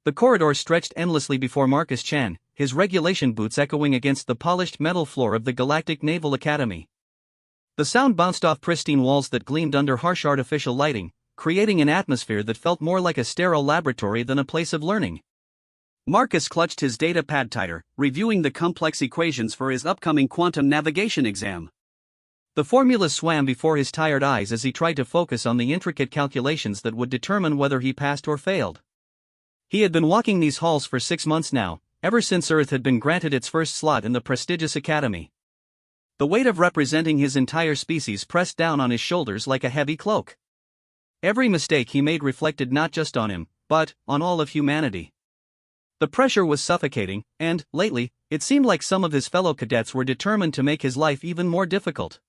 The corridor stretched endlessly before Marcus Chan, his regulation boots echoing against the polished metal floor of the Galactic Naval Academy. The sound bounced off pristine walls that gleamed under harsh artificial lighting, creating an atmosphere that felt more like a sterile laboratory than a place of learning. Marcus clutched his data pad tighter, reviewing the complex equations for his upcoming quantum navigation exam. The formulas swam before his tired eyes as he tried to focus on the intricate calculations that would determine whether he passed or failed. He had been walking these halls for 6 months now, ever since Earth had been granted its first slot in the prestigious academy. The weight of representing his entire species pressed down on his shoulders like a heavy cloak. Every mistake he made reflected not just on him, but on all of humanity. The pressure was suffocating, and, lately, it seemed like some of his fellow cadets were determined to make his life even more difficult.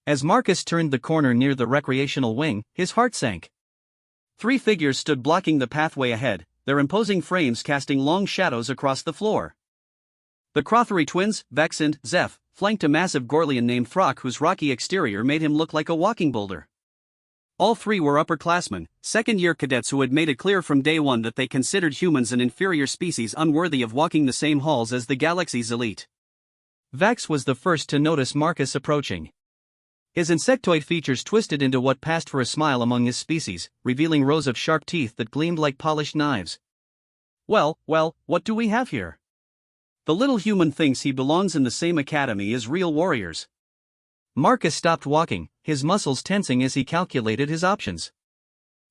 As Marcus turned the corner near the recreational wing, his heart sank. 3 figures stood blocking the pathway ahead, their imposing frames casting long shadows across the floor. The Crothery twins, Vex and Zeph, flanked a massive Gorlian named Throck whose rocky exterior made him look like a walking boulder. All 3 were upperclassmen, second-year cadets who had made it clear from day one that they considered humans an inferior species unworthy of walking the same halls as the galaxy's elite. Vex was the first to notice Marcus approaching. His insectoid features twisted into what passed for a smile among his species, revealing rows of sharp teeth that gleamed like polished knives. Well, what do we have here? The little human thinks he belongs in the same academy as real warriors. Marcus stopped walking, his muscles tensing as he calculated his options.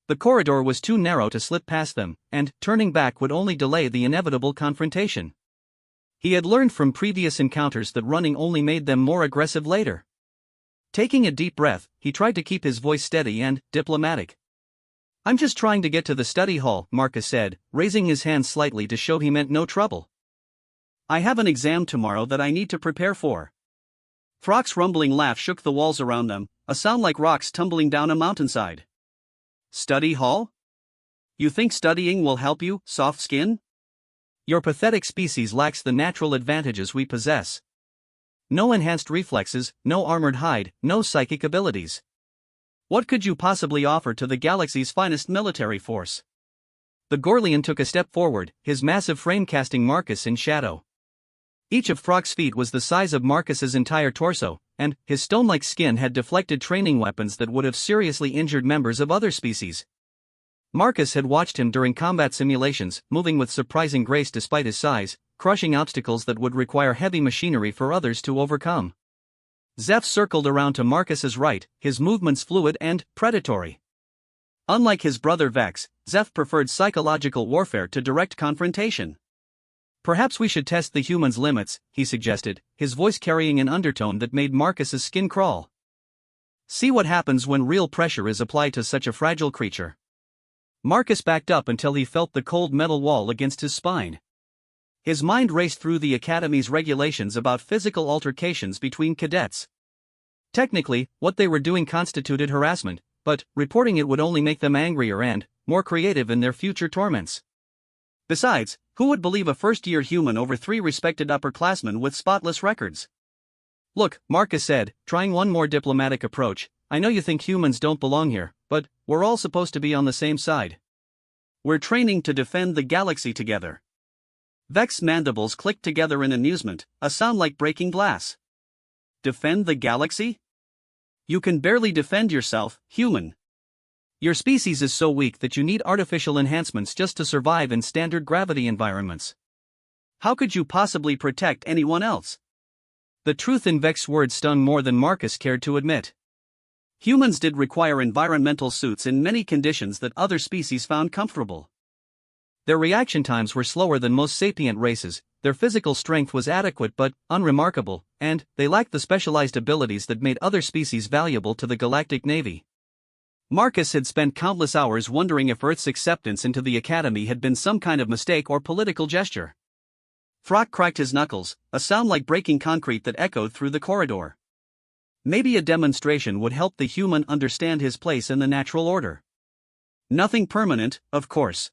The corridor was too narrow to slip past them, and turning back would only delay the inevitable confrontation. He had learned from previous encounters that running only made them more aggressive later. Taking a deep breath, he tried to keep his voice steady and diplomatic. "I'm just trying to get to the study hall," Marcus said, raising his hand slightly to show he meant no trouble. "I have an exam tomorrow that I need to prepare for." Throck's rumbling laugh shook the walls around them, a sound like rocks tumbling down a mountainside. "Study hall? You think studying will help you, soft skin? Your pathetic species lacks the natural advantages we possess. No enhanced reflexes, no armored hide, no psychic abilities. What could you possibly offer to the galaxy's finest military force?" The Gorlian took a step forward, his massive frame casting Marcus in shadow. Each of Throck's feet was the size of Marcus's entire torso, and his stone-like skin had deflected training weapons that would have seriously injured members of other species. Marcus had watched him during combat simulations, moving with surprising grace despite his size, crushing obstacles that would require heavy machinery for others to overcome. Zeph circled around to Marcus's right, his movements fluid and predatory. Unlike his brother Vex, Zeph preferred psychological warfare to direct confrontation. "Perhaps we should test the human's limits," he suggested, his voice carrying an undertone that made Marcus's skin crawl. "See what happens when real pressure is applied to such a fragile creature." Marcus backed up until he felt the cold metal wall against his spine. His mind raced through the Academy's regulations about physical altercations between cadets. Technically, what they were doing constituted harassment, but reporting it would only make them angrier and more creative in their future torments. Besides, who would believe a first-year human over 3 respected upperclassmen with spotless records? "Look," Marcus said, trying one more diplomatic approach, "I know you think humans don't belong here, but we're all supposed to be on the same side. We're training to defend the galaxy together." Vex's mandibles clicked together in amusement, a sound like breaking glass. "Defend the galaxy? You can barely defend yourself, human. Your species is so weak that you need artificial enhancements just to survive in standard gravity environments. How could you possibly protect anyone else?" The truth in Vex's words stung more than Marcus cared to admit. Humans did require environmental suits in many conditions that other species found comfortable. Their reaction times were slower than most sapient races, their physical strength was adequate but unremarkable, and they lacked the specialized abilities that made other species valuable to the Galactic Navy. Marcus had spent countless hours wondering if Earth's acceptance into the Academy had been some kind of mistake or political gesture. Throck cracked his knuckles, a sound like breaking concrete that echoed through the corridor. Maybe a demonstration would help the human understand his place in the natural order. Nothing permanent, of course.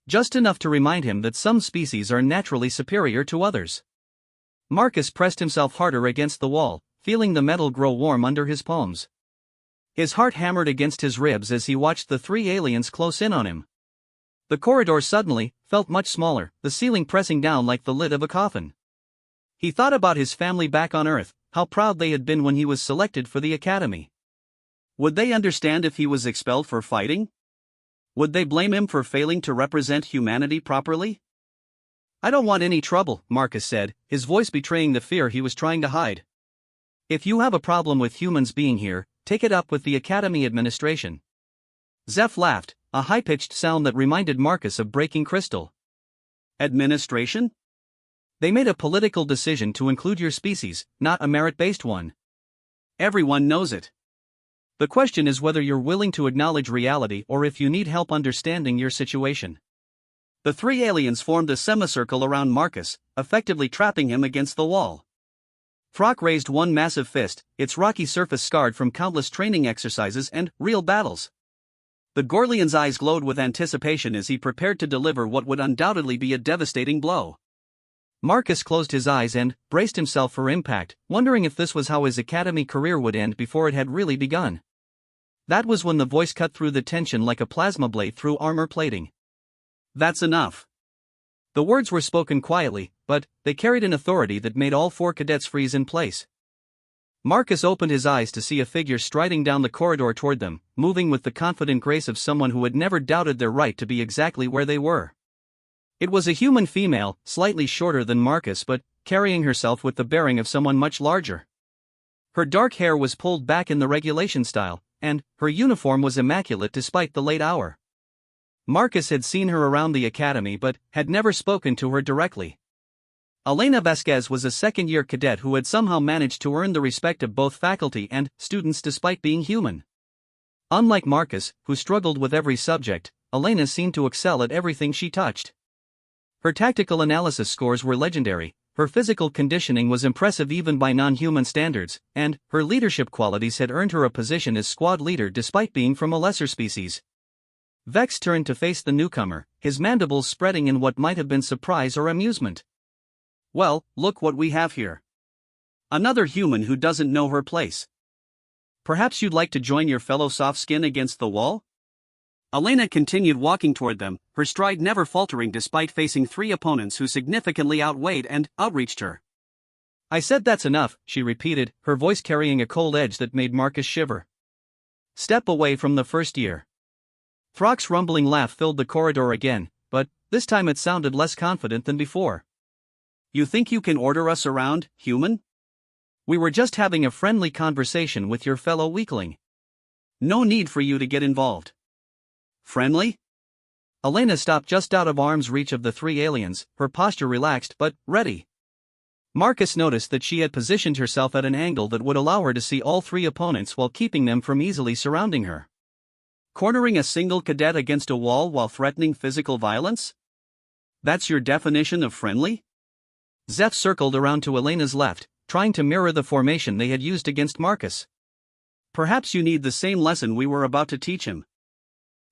Just enough to remind him that some species are naturally superior to others. Marcus pressed himself harder against the wall, feeling the metal grow warm under his palms. His heart hammered against his ribs as he watched the 3 aliens close in on him. The corridor suddenly felt much smaller, the ceiling pressing down like the lid of a coffin. He thought about his family back on Earth, how proud they had been when he was selected for the academy. Would they understand if he was expelled for fighting? Would they blame him for failing to represent humanity properly? "I don't want any trouble," Marcus said, his voice betraying the fear he was trying to hide. "If you have a problem with humans being here, take it up with the academy administration." Zeph laughed, a high-pitched sound that reminded Marcus of breaking crystal. "Administration? They made a political decision to include your species, not a merit-based one. Everyone knows it. The question is whether you're willing to acknowledge reality or if you need help understanding your situation." The three aliens formed a semicircle around Marcus, effectively trapping him against the wall. Throck raised one massive fist, its rocky surface scarred from countless training exercises and real battles. The Gorlian's eyes glowed with anticipation as he prepared to deliver what would undoubtedly be a devastating blow. Marcus closed his eyes and braced himself for impact, wondering if this was how his academy career would end before it had really begun. That was when the voice cut through the tension like a plasma blade through armor plating. "That's enough." The words were spoken quietly, but they carried an authority that made all four cadets freeze in place. Marcus opened his eyes to see a figure striding down the corridor toward them, moving with the confident grace of someone who had never doubted their right to be exactly where they were. It was a human female, slightly shorter than Marcus but carrying herself with the bearing of someone much larger. Her dark hair was pulled back in the regulation style, and her uniform was immaculate despite the late hour. Marcus had seen her around the academy but had never spoken to her directly. Elena Vasquez was a second-year cadet who had somehow managed to earn the respect of both faculty and students despite being human. Unlike Marcus, who struggled with every subject, Elena seemed to excel at everything she touched. Her tactical analysis scores were legendary, her physical conditioning was impressive even by non-human standards, and her leadership qualities had earned her a position as squad leader despite being from a lesser species. Vex turned to face the newcomer, his mandibles spreading in what might have been surprise or amusement. "Well, look what we have here. Another human who doesn't know her place. Perhaps you'd like to join your fellow soft skin against the wall?" Elena continued walking toward them, her stride never faltering despite facing three opponents who significantly outweighed and outreached her. "I said that's enough," she repeated, her voice carrying a cold edge that made Marcus shiver. "Step away from the first year." Throck's rumbling laugh filled the corridor again, but this time it sounded less confident than before. "You think you can order us around, human? We were just having a friendly conversation with your fellow weakling. No need for you to get involved." "Friendly?" Elena stopped just out of arm's reach of the three aliens, her posture relaxed but ready. Marcus noticed that she had positioned herself at an angle that would allow her to see all three opponents while keeping them from easily surrounding her. Cornering a single cadet against a wall while threatening physical violence? That's your definition of friendly? Zeph circled around to Elena's left, trying to mirror the formation they had used against Marcus. "Perhaps you need the same lesson we were about to teach him.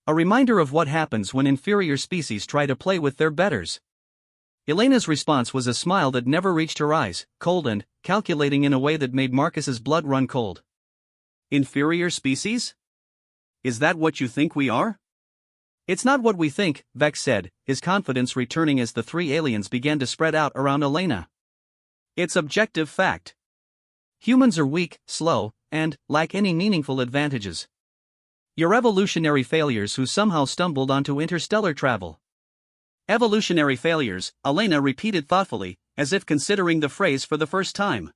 A reminder of what happens when inferior species try to play with their betters." Elena's response was a smile that never reached her eyes, cold and calculating in a way that made Marcus's blood run cold. "Inferior species? Is that what you think we are?" "It's not what we think," Vex said, his confidence returning as the three aliens began to spread out around Elena. "It's objective fact. Humans are weak, slow, and lack any meaningful advantages. You're evolutionary failures who somehow stumbled onto interstellar travel." "Evolutionary failures," Elena repeated thoughtfully, as if considering the phrase for the first time.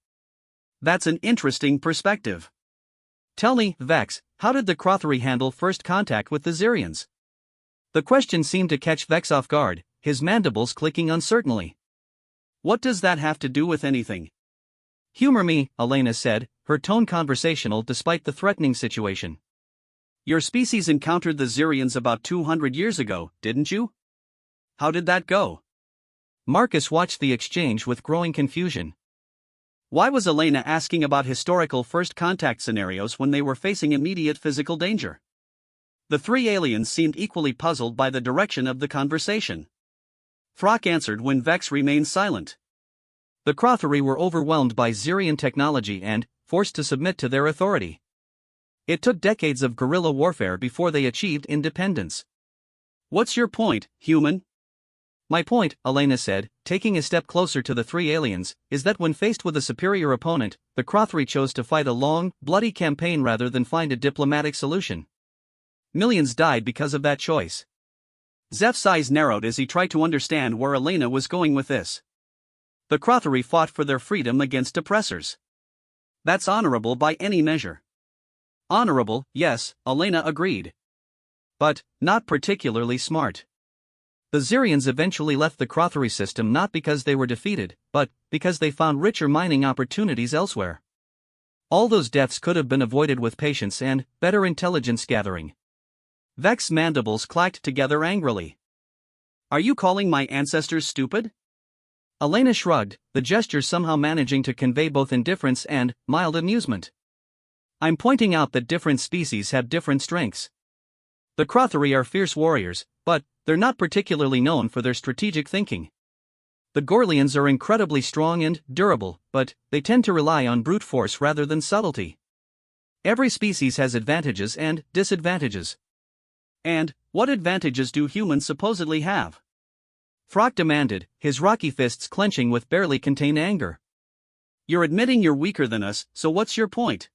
"That's an interesting perspective. Tell me, Vex, how did the Crothery handle first contact with the Zirians?" The question seemed to catch Vex off guard, his mandibles clicking uncertainly. "What does that have to do with anything?" "Humor me," Elena said, her tone conversational despite the threatening situation. "Your species encountered the Zirians about 200 years ago, didn't you? How did that go?" Marcus watched the exchange with growing confusion. Why was Elena asking about historical first contact scenarios when they were facing immediate physical danger? The three aliens seemed equally puzzled by the direction of the conversation. Throck answered when Vex remained silent. The Crothery were overwhelmed by Zirian technology and forced to submit to their authority. It took decades of guerrilla warfare before they achieved independence. What's your point, human? My point, Elena said, taking a step closer to the three aliens, is that when faced with a superior opponent, the Crothri chose to fight a long, bloody campaign rather than find a diplomatic solution. Millions died because of that choice. Zeph's eyes narrowed as he tried to understand where Elena was going with this. The Crothri fought for their freedom against oppressors. That's honorable by any measure. Honorable, yes, Elena agreed. But not particularly smart. The Zirians eventually left the Crothri system not because they were defeated, but because they found richer mining opportunities elsewhere. All those deaths could have been avoided with patience and better intelligence gathering. Vex's mandibles clacked together angrily. Are you calling my ancestors stupid? Elena shrugged, the gesture somehow managing to convey both indifference and mild amusement. I'm pointing out that different species have different strengths. The Crothri are fierce warriors, but they're not particularly known for their strategic thinking. The Gorlians are incredibly strong and durable, but they tend to rely on brute force rather than subtlety. Every species has advantages and disadvantages. And what advantages do humans supposedly have? Throck demanded, his rocky fists clenching with barely contained anger. You're admitting you're weaker than us, so what's your point?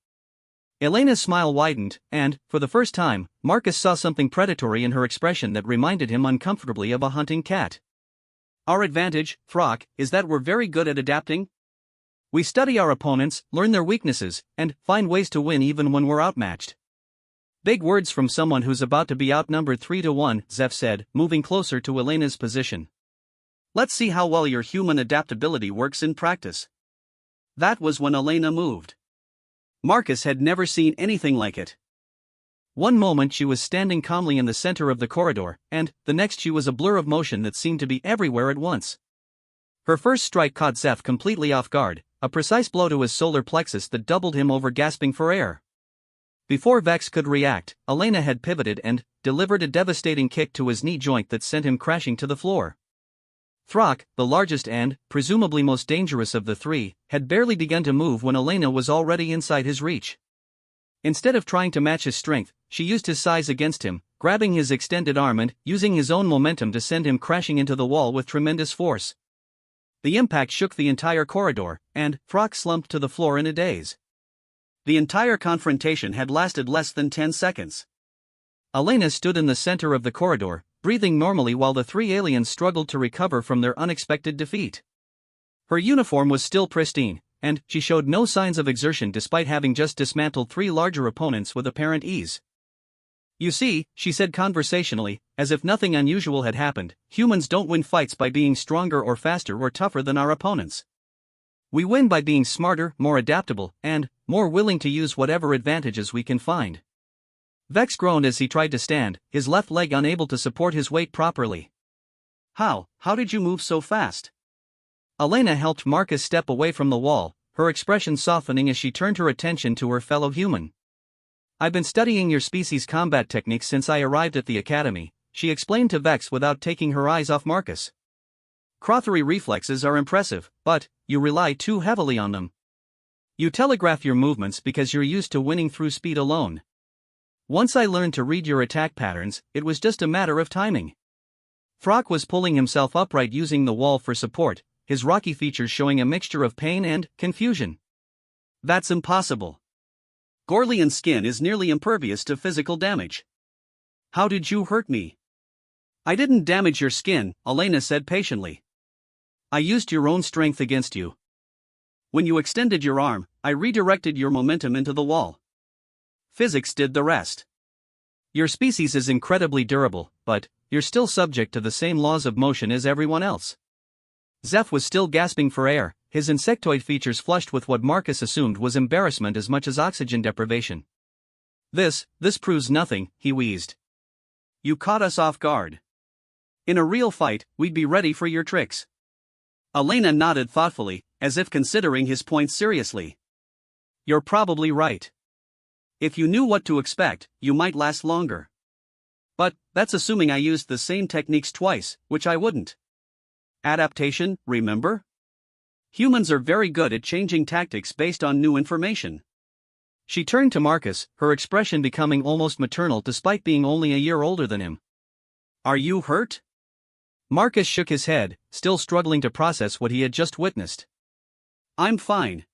Elena's smile widened, and, for the first time, Marcus saw something predatory in her expression that reminded him uncomfortably of a hunting cat. Our advantage, Throck, is that we're very good at adapting. We study our opponents, learn their weaknesses, and find ways to win even when we're outmatched. Big words from someone who's about to be outnumbered 3-1, Zeph said, moving closer to Elena's position. Let's see how well your human adaptability works in practice. That was when Elena moved. Marcus had never seen anything like it. One moment she was standing calmly in the center of the corridor, and the next she was a blur of motion that seemed to be everywhere at once. Her first strike caught Zeph completely off guard, a precise blow to his solar plexus that doubled him over, gasping for air. Before Vex could react, Elena had pivoted and delivered a devastating kick to his knee joint that sent him crashing to the floor. Throck, the largest and, presumably most dangerous of the three, had barely begun to move when Elena was already inside his reach. Instead of trying to match his strength, she used his size against him, grabbing his extended arm and using his own momentum to send him crashing into the wall with tremendous force. The impact shook the entire corridor, and Throck slumped to the floor in a daze. The entire confrontation had lasted less than 10 seconds. Elena stood in the center of the corridor, breathing normally while the three aliens struggled to recover from their unexpected defeat. Her uniform was still pristine, and she showed no signs of exertion despite having just dismantled three larger opponents with apparent ease. You see, she said conversationally, as if nothing unusual had happened, humans don't win fights by being stronger or faster or tougher than our opponents. We win by being smarter, more adaptable, and more willing to use whatever advantages we can find. Vex groaned as he tried to stand, his left leg unable to support his weight properly. How did you move so fast? Elena helped Marcus step away from the wall, her expression softening as she turned her attention to her fellow human. I've been studying your species' combat techniques since I arrived at the academy, she explained to Vex without taking her eyes off Marcus. Crothri reflexes are impressive, but you rely too heavily on them. You telegraph your movements because you're used to winning through speed alone. Once I learned to read your attack patterns, it was just a matter of timing. Throck was pulling himself upright using the wall for support, his rocky features showing a mixture of pain and confusion. That's impossible. Gorlian skin is nearly impervious to physical damage. How did you hurt me? I didn't damage your skin, Elena said patiently. I used your own strength against you. When you extended your arm, I redirected your momentum into the wall. Physics did the rest. Your species is incredibly durable, but you're still subject to the same laws of motion as everyone else. Zeph was still gasping for air, his insectoid features flushed with what Marcus assumed was embarrassment as much as oxygen deprivation. This proves nothing, he wheezed. You caught us off guard. In a real fight, we'd be ready for your tricks. Elena nodded thoughtfully, as if considering his point seriously. You're probably right. If you knew what to expect, you might last longer. But that's assuming I used the same techniques twice, which I wouldn't. Adaptation, remember? Humans are very good at changing tactics based on new information. She turned to Marcus, her expression becoming almost maternal despite being only a year older than him. Are you hurt? Marcus shook his head, still struggling to process what he had just witnessed. I'm fine.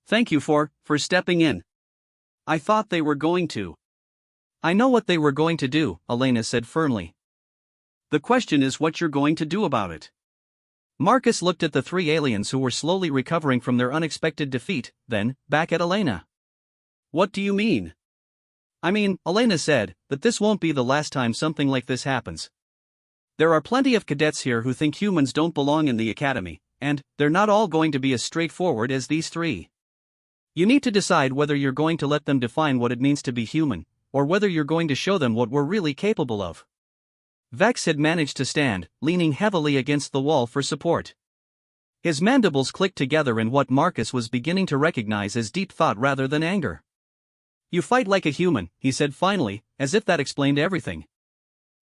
Thank you for stepping in. I thought they were going to. I know what they were going to do, Elena said firmly. The question is what you're going to do about it. Marcus looked at the three aliens who were slowly recovering from their unexpected defeat, then, back at Elena. What do you mean? I mean, Elena said, that this won't be the last time something like this happens. There are plenty of cadets here who think humans don't belong in the academy, and they're not all going to be as straightforward as these three. You need to decide whether you're going to let them define what it means to be human, or whether you're going to show them what we're really capable of. Vex had managed to stand, leaning heavily against the wall for support. His mandibles clicked together in what Marcus was beginning to recognize as deep thought rather than anger. You fight like a human, he said finally, as if that explained everything.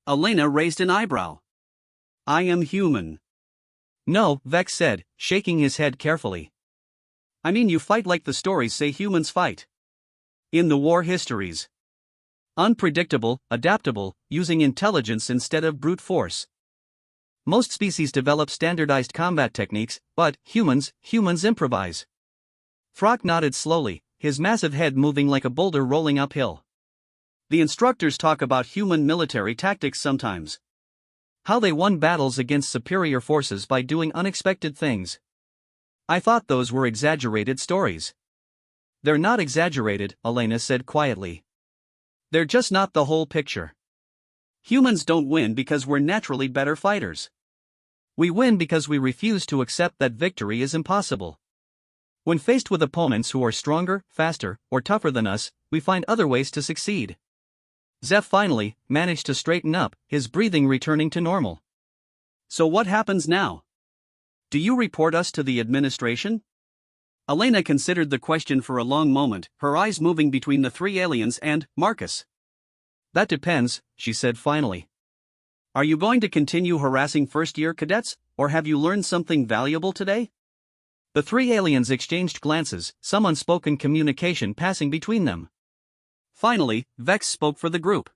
Elena raised an eyebrow. I am human. No, Vex said, shaking his head carefully. I mean you fight like the stories say humans fight. In the war histories. Unpredictable, adaptable, using intelligence instead of brute force. Most species develop standardized combat techniques, but humans improvise. Throck nodded slowly, his massive head moving like a boulder rolling uphill. The instructors talk about human military tactics sometimes. How they won battles against superior forces by doing unexpected things. I thought those were exaggerated stories. They're not exaggerated, Elena said quietly. They're just not the whole picture. Humans don't win because we're naturally better fighters. We win because we refuse to accept that victory is impossible. When faced with opponents who are stronger, faster, or tougher than us, we find other ways to succeed. Zeph finally managed to straighten up, his breathing returning to normal. So what happens now? Do you report us to the administration? Elena considered the question for a long moment, her eyes moving between the three aliens and Marcus. That depends, she said finally. Are you going to continue harassing first-year cadets, or have you learned something valuable today? The three aliens exchanged glances, some unspoken communication passing between them. Finally, Vex spoke for the group.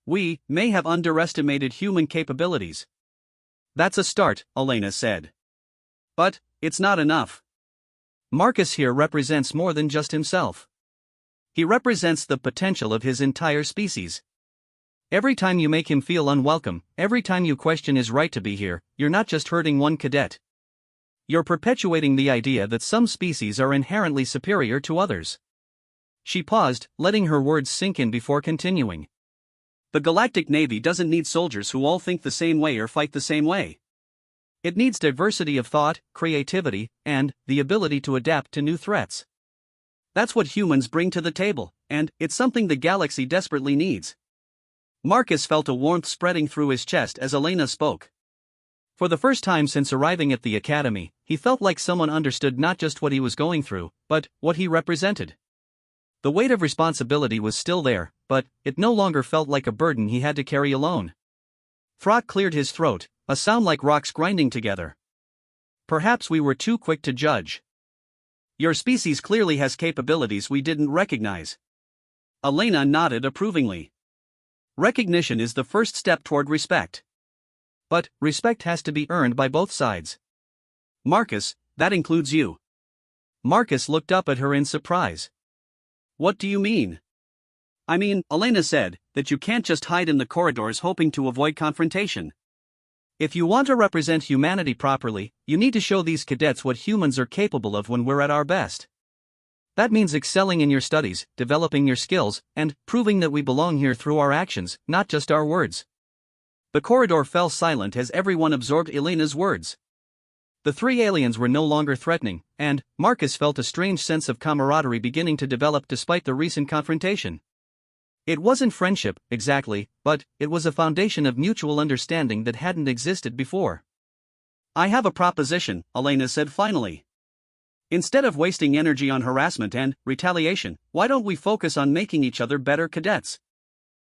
We may have underestimated human capabilities. That's a start, Elena said. But it's not enough. Marcus here represents more than just himself. He represents the potential of his entire species. Every time you make him feel unwelcome, every time you question his right to be here, you're not just hurting one cadet. You're perpetuating the idea that some species are inherently superior to others. She paused, letting her words sink in before continuing. The Galactic Navy doesn't need soldiers who all think the same way or fight the same way. It needs diversity of thought, creativity, and the ability to adapt to new threats. That's what humans bring to the table, and it's something the galaxy desperately needs. Marcus felt a warmth spreading through his chest as Elena spoke. For the first time since arriving at the academy, he felt like someone understood not just what he was going through, but what he represented. The weight of responsibility was still there, but it no longer felt like a burden he had to carry alone. Throck cleared his throat, a sound like rocks grinding together. Perhaps we were too quick to judge. Your species clearly has capabilities we didn't recognize. Elena nodded approvingly. Recognition is the first step toward respect. But respect has to be earned by both sides. Marcus, that includes you. Marcus looked up at her in surprise. What do you mean? I mean, Elena said, that you can't just hide in the corridors hoping to avoid confrontation. If you want to represent humanity properly, you need to show these cadets what humans are capable of when we're at our best. That means excelling in your studies, developing your skills, and proving that we belong here through our actions, not just our words. The corridor fell silent as everyone absorbed Elena's words. The three aliens were no longer threatening, and Marcus felt a strange sense of camaraderie beginning to develop despite the recent confrontation. It wasn't friendship, exactly, but it was a foundation of mutual understanding that hadn't existed before. I have a proposition, Elena said finally. Instead of wasting energy on harassment and retaliation, why don't we focus on making each other better cadets?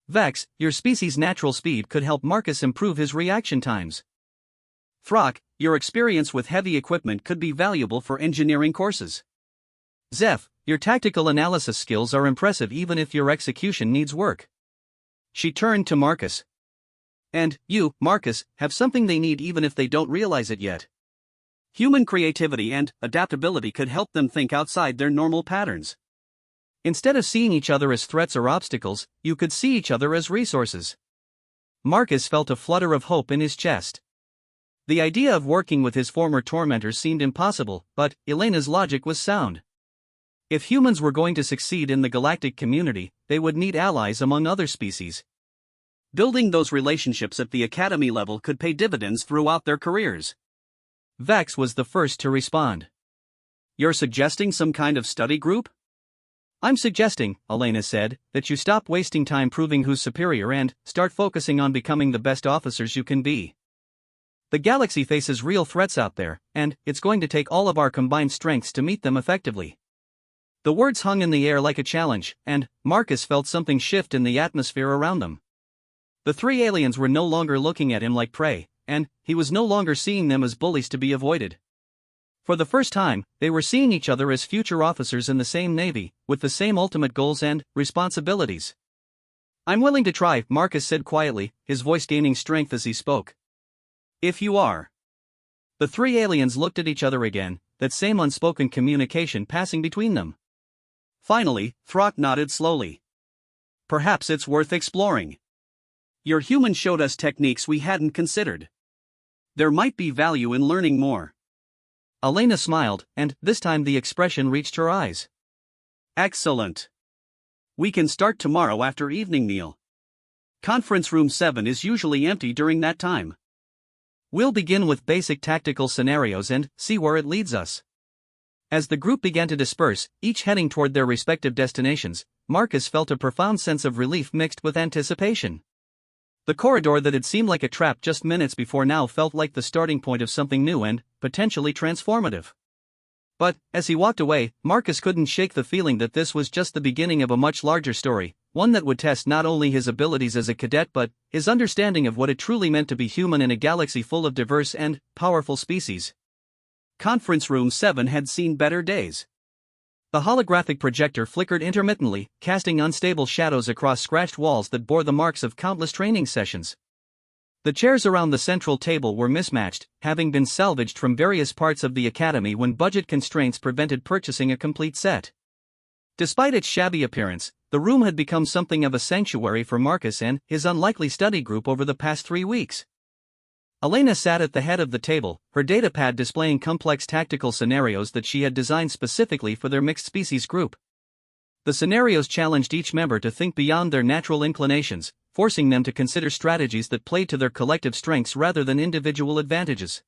Vex, your species' natural speed could help Marcus improve his reaction times. Throck, your experience with heavy equipment could be valuable for engineering courses. Zeph, your tactical analysis skills are impressive even if your execution needs work. She turned to Marcus. And you, Marcus, have something they need even if they don't realize it yet. Human creativity and adaptability could help them think outside their normal patterns. Instead of seeing each other as threats or obstacles, you could see each other as resources. Marcus felt a flutter of hope in his chest. The idea of working with his former tormentors seemed impossible, but Elena's logic was sound. If humans were going to succeed in the galactic community, they would need allies among other species. Building those relationships at the academy level could pay dividends throughout their careers. Vex was the first to respond. You're suggesting some kind of study group? I'm suggesting, Elena said, that you stop wasting time proving who's superior and start focusing on becoming the best officers you can be. The galaxy faces real threats out there, and it's going to take all of our combined strengths to meet them effectively. The words hung in the air like a challenge, and Marcus felt something shift in the atmosphere around them. The three aliens were no longer looking at him like prey, and he was no longer seeing them as bullies to be avoided. For the first time, they were seeing each other as future officers in the same navy, with the same ultimate goals and responsibilities. I'm willing to try, Marcus said quietly, his voice gaining strength as he spoke. If you are. The three aliens looked at each other again, that same unspoken communication passing between them. Finally, Throck nodded slowly. Perhaps it's worth exploring. Your human showed us techniques we hadn't considered. There might be value in learning more. Elena smiled, and this time the expression reached her eyes. Excellent. We can start tomorrow after evening meal. Conference room 7 is usually empty during that time. We'll begin with basic tactical scenarios and see where it leads us. As the group began to disperse, each heading toward their respective destinations, Marcus felt a profound sense of relief mixed with anticipation. The corridor that had seemed like a trap just minutes before now felt like the starting point of something new and potentially transformative. But, as he walked away, Marcus couldn't shake the feeling that this was just the beginning of a much larger story, one that would test not only his abilities as a cadet but his understanding of what it truly meant to be human in a galaxy full of diverse and powerful species. Conference room 7 had seen better days. The holographic projector flickered intermittently, casting unstable shadows across scratched walls that bore the marks of countless training sessions. The chairs around the central table were mismatched, having been salvaged from various parts of the academy when budget constraints prevented purchasing a complete set. Despite its shabby appearance, the room had become something of a sanctuary for Marcus and his unlikely study group over the past 3 weeks. Elena sat at the head of the table, her datapad displaying complex tactical scenarios that she had designed specifically for their mixed-species group. The scenarios challenged each member to think beyond their natural inclinations, forcing them to consider strategies that played to their collective strengths rather than individual advantages.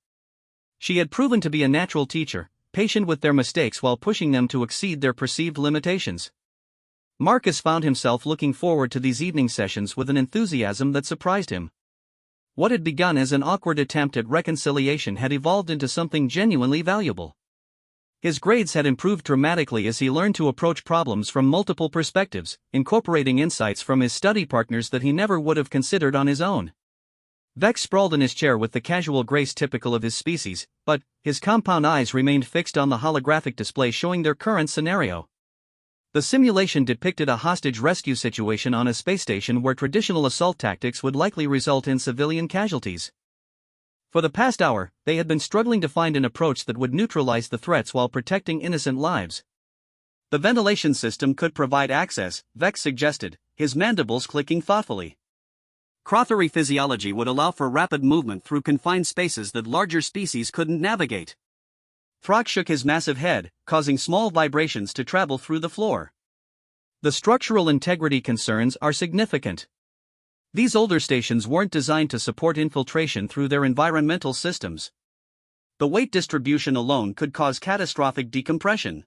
She had proven to be a natural teacher, patient with their mistakes while pushing them to exceed their perceived limitations. Marcus found himself looking forward to these evening sessions with an enthusiasm that surprised him. What had begun as an awkward attempt at reconciliation had evolved into something genuinely valuable. His grades had improved dramatically as he learned to approach problems from multiple perspectives, incorporating insights from his study partners that he never would have considered on his own. Vex sprawled in his chair with the casual grace typical of his species, but his compound eyes remained fixed on the holographic display showing their current scenario. The simulation depicted a hostage rescue situation on a space station where traditional assault tactics would likely result in civilian casualties. For the past hour, they had been struggling to find an approach that would neutralize the threats while protecting innocent lives. The ventilation system could provide access, Vex suggested, his mandibles clicking thoughtfully. Crothery physiology would allow for rapid movement through confined spaces that larger species couldn't navigate. Throck shook his massive head, causing small vibrations to travel through the floor. The structural integrity concerns are significant. These older stations weren't designed to support infiltration through their environmental systems. The weight distribution alone could cause catastrophic decompression.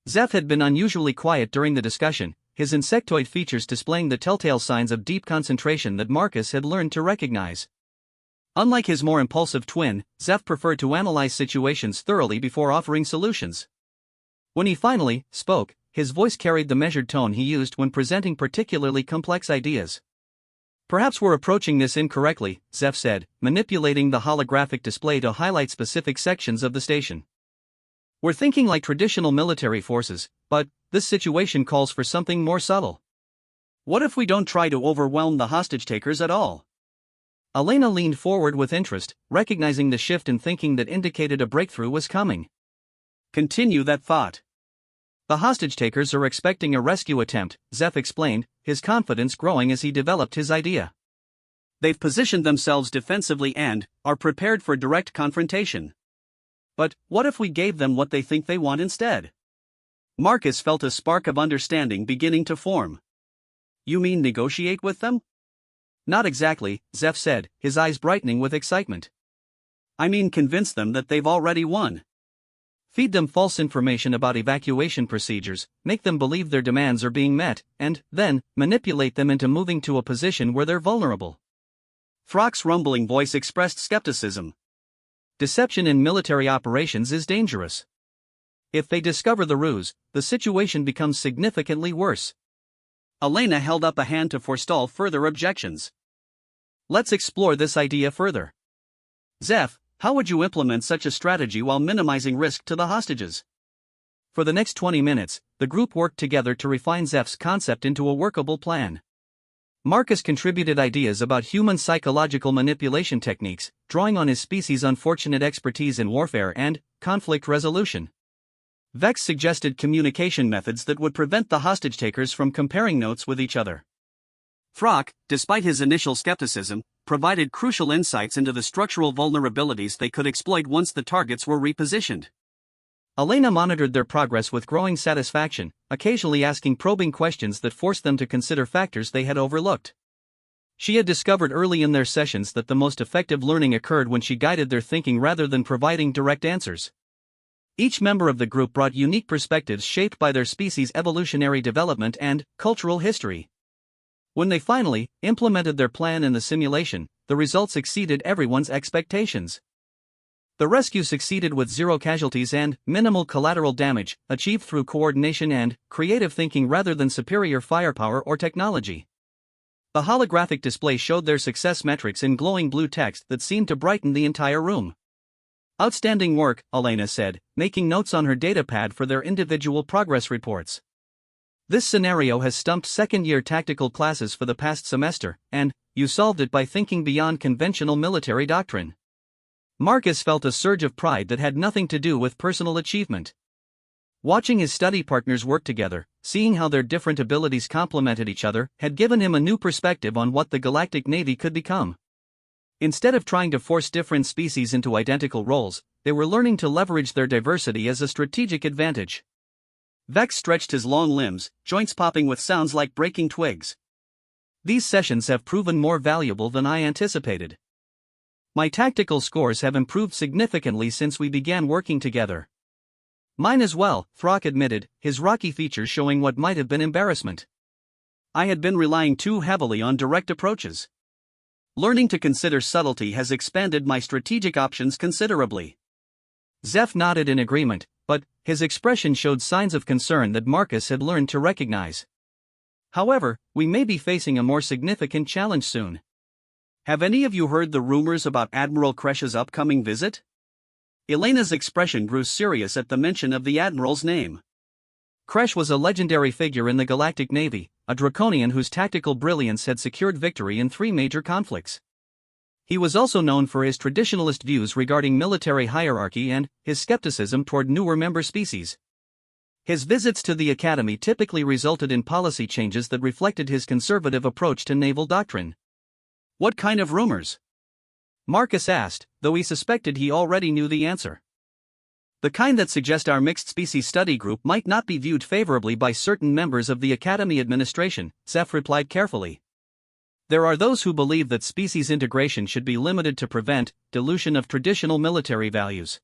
Zeph had been unusually quiet during the discussion, his insectoid features displaying the telltale signs of deep concentration that Marcus had learned to recognize. Unlike his more impulsive twin, Zeph preferred to analyze situations thoroughly before offering solutions. When he finally spoke, his voice carried the measured tone he used when presenting particularly complex ideas. Perhaps we're approaching this incorrectly, Zeph said, manipulating the holographic display to highlight specific sections of the station. We're thinking like traditional military forces, but this situation calls for something more subtle. What if we don't try to overwhelm the hostage takers at all? Elena leaned forward with interest, recognizing the shift in thinking that indicated a breakthrough was coming. Continue that thought. The hostage-takers are expecting a rescue attempt, Zeph explained, his confidence growing as he developed his idea. They've positioned themselves defensively and are prepared for direct confrontation. But what if we gave them what they think they want instead? Marcus felt a spark of understanding beginning to form. You mean negotiate with them? Not exactly, Zeph said, his eyes brightening with excitement. I mean convince them that they've already won. Feed them false information about evacuation procedures, make them believe their demands are being met, and, then, manipulate them into moving to a position where they're vulnerable. Throck's rumbling voice expressed skepticism. Deception in military operations is dangerous. If they discover the ruse, the situation becomes significantly worse. Elena held up a hand to forestall further objections. Let's explore this idea further. Zeph, how would you implement such a strategy while minimizing risk to the hostages? For the next 20 minutes, the group worked together to refine Zeph's concept into a workable plan. Marcus contributed ideas about human psychological manipulation techniques, drawing on his species' unfortunate expertise in warfare and conflict resolution. Vex suggested communication methods that would prevent the hostage-takers from comparing notes with each other. Throck, despite his initial skepticism, provided crucial insights into the structural vulnerabilities they could exploit once the targets were repositioned. Elena monitored their progress with growing satisfaction, occasionally asking probing questions that forced them to consider factors they had overlooked. She had discovered early in their sessions that the most effective learning occurred when she guided their thinking rather than providing direct answers. Each member of the group brought unique perspectives shaped by their species' evolutionary development and cultural history. When they finally implemented their plan in the simulation, the results exceeded everyone's expectations. The rescue succeeded with 0 casualties and minimal collateral damage, achieved through coordination and creative thinking rather than superior firepower or technology. The holographic display showed their success metrics in glowing blue text that seemed to brighten the entire room. Outstanding work, Elena said, making notes on her datapad for their individual progress reports. This scenario has stumped second-year tactical classes for the past semester, and you solved it by thinking beyond conventional military doctrine. Marcus felt a surge of pride that had nothing to do with personal achievement. Watching his study partners work together, seeing how their different abilities complemented each other, had given him a new perspective on what the Galactic Navy could become. Instead of trying to force different species into identical roles, they were learning to leverage their diversity as a strategic advantage. Vex stretched his long limbs, joints popping with sounds like breaking twigs. These sessions have proven more valuable than I anticipated. My tactical scores have improved significantly since we began working together. Mine as well, Throck admitted, his rocky features showing what might have been embarrassment. I had been relying too heavily on direct approaches. Learning to consider subtlety has expanded my strategic options considerably. Zeph nodded in agreement, but his expression showed signs of concern that Marcus had learned to recognize. However, we may be facing a more significant challenge soon. Have any of you heard the rumors about Admiral Kresh's upcoming visit? Elena's expression grew serious at the mention of the Admiral's name. Kresh was a legendary figure in the Galactic Navy, a draconian whose tactical brilliance had secured victory in 3 major conflicts. He was also known for his traditionalist views regarding military hierarchy and his skepticism toward newer member species. His visits to the Academy typically resulted in policy changes that reflected his conservative approach to naval doctrine. What kind of rumors? Marcus asked, though he suspected he already knew the answer. The kind that suggest our mixed species study group might not be viewed favorably by certain members of the Academy administration, Zeph replied carefully. There are those who believe that species integration should be limited to prevent dilution of traditional military values.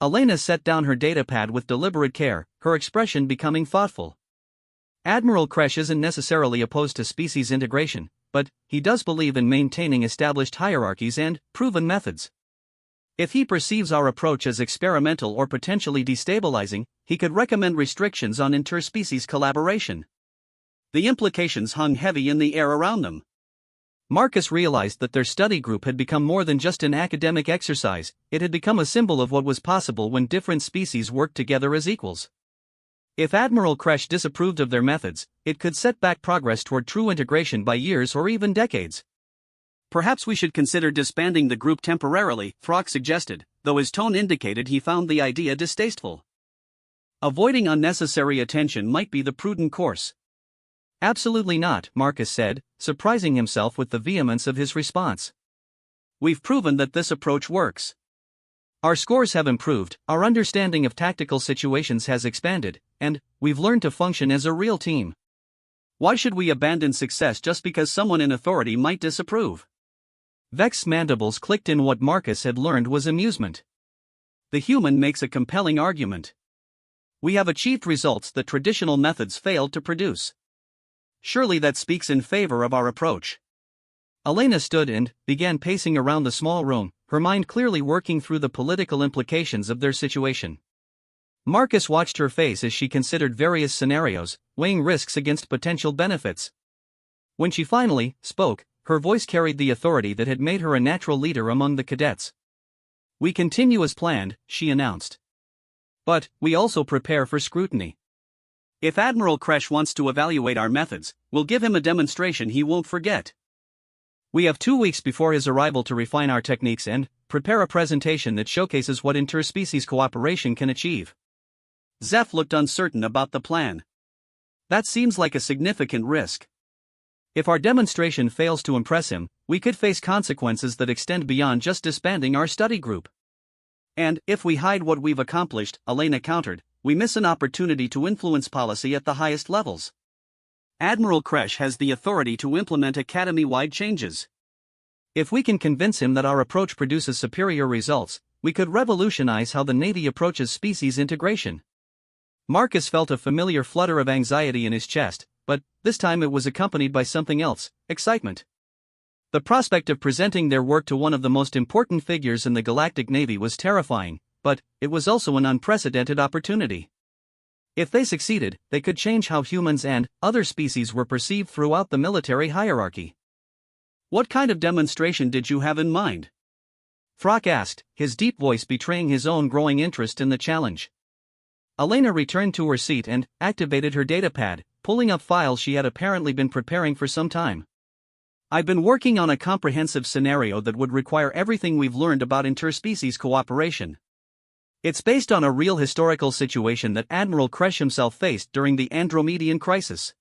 Elena set down her datapad with deliberate care, her expression becoming thoughtful. Admiral Kresh isn't necessarily opposed to species integration, but he does believe in maintaining established hierarchies and proven methods. If he perceives our approach as experimental or potentially destabilizing, he could recommend restrictions on interspecies collaboration. The implications hung heavy in the air around them. Marcus realized that their study group had become more than just an academic exercise, it had become a symbol of what was possible when different species worked together as equals. If Admiral Kresh disapproved of their methods, it could set back progress toward true integration by years or even decades. Perhaps we should consider disbanding the group temporarily, Throck suggested, though his tone indicated he found the idea distasteful. Avoiding unnecessary attention might be the prudent course. Absolutely not, Marcus said, surprising himself with the vehemence of his response. We've proven that this approach works. Our scores have improved, our understanding of tactical situations has expanded, and we've learned to function as a real team. Why should we abandon success just because someone in authority might disapprove? Vex's mandibles clicked in what Marcus had learned was amusement. The human makes a compelling argument. We have achieved results that traditional methods failed to produce. Surely that speaks in favor of our approach. Elena stood and began pacing around the small room, her mind clearly working through the political implications of their situation. Marcus watched her face as she considered various scenarios, weighing risks against potential benefits. When she finally spoke, her voice carried the authority that had made her a natural leader among the cadets. We continue as planned, she announced. But we also prepare for scrutiny. If Admiral Kresh wants to evaluate our methods, we'll give him a demonstration he won't forget. We have 2 weeks before his arrival to refine our techniques and prepare a presentation that showcases what interspecies cooperation can achieve. Zeph looked uncertain about the plan. That seems like a significant risk. If our demonstration fails to impress him, we could face consequences that extend beyond just disbanding our study group. And if we hide what we've accomplished, Elena countered, we miss an opportunity to influence policy at the highest levels. Admiral Kresh has the authority to implement academy-wide changes. If we can convince him that our approach produces superior results, we could revolutionize how the Navy approaches species integration. Marcus felt a familiar flutter of anxiety in his chest, but this time it was accompanied by something else, excitement. The prospect of presenting their work to one of the most important figures in the Galactic Navy was terrifying, but it was also an unprecedented opportunity. If they succeeded, they could change how humans and other species were perceived throughout the military hierarchy. What kind of demonstration did you have in mind? Throck asked, his deep voice betraying his own growing interest in the challenge. Elena returned to her seat and activated her datapad, pulling up files she had apparently been preparing for some time. I've been working on a comprehensive scenario that would require everything we've learned about interspecies cooperation. It's based on a real historical situation that Admiral Kresh himself faced during the Andromedan crisis.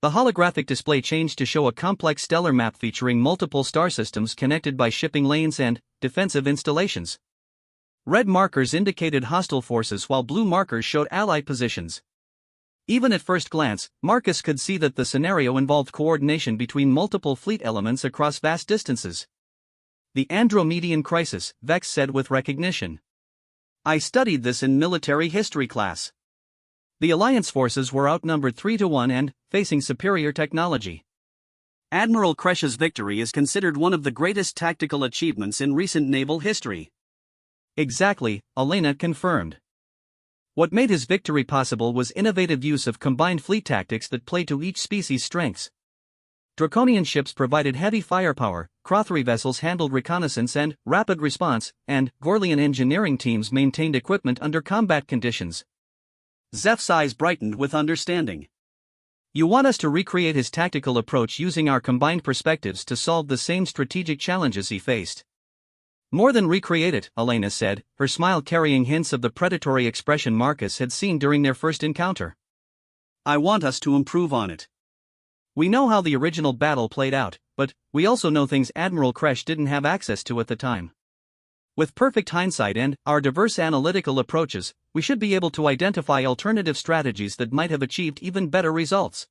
The holographic display changed to show a complex stellar map featuring multiple star systems connected by shipping lanes and defensive installations. Red markers indicated hostile forces while blue markers showed allied positions. Even at first glance, Marcus could see that the scenario involved coordination between multiple fleet elements across vast distances. The Andromedan crisis, Vex said with recognition. I studied this in military history class. The Alliance forces were outnumbered 3-1 and facing superior technology. Admiral Kresh's victory is considered one of the greatest tactical achievements in recent naval history. Exactly, Elena confirmed. What made his victory possible was innovative use of combined fleet tactics that play to each species' strengths. Draconian ships provided heavy firepower, Crothery vessels handled reconnaissance and rapid response, and Gorlian engineering teams maintained equipment under combat conditions. Zeph's eyes brightened with understanding. You want us to recreate his tactical approach using our combined perspectives to solve the same strategic challenges he faced. More than recreate it, Elena said, her smile carrying hints of the predatory expression Marcus had seen during their first encounter. I want us to improve on it. We know how the original battle played out, but we also know things Admiral Kresh didn't have access to at the time. With perfect hindsight and our diverse analytical approaches, we should be able to identify alternative strategies that might have achieved even better results.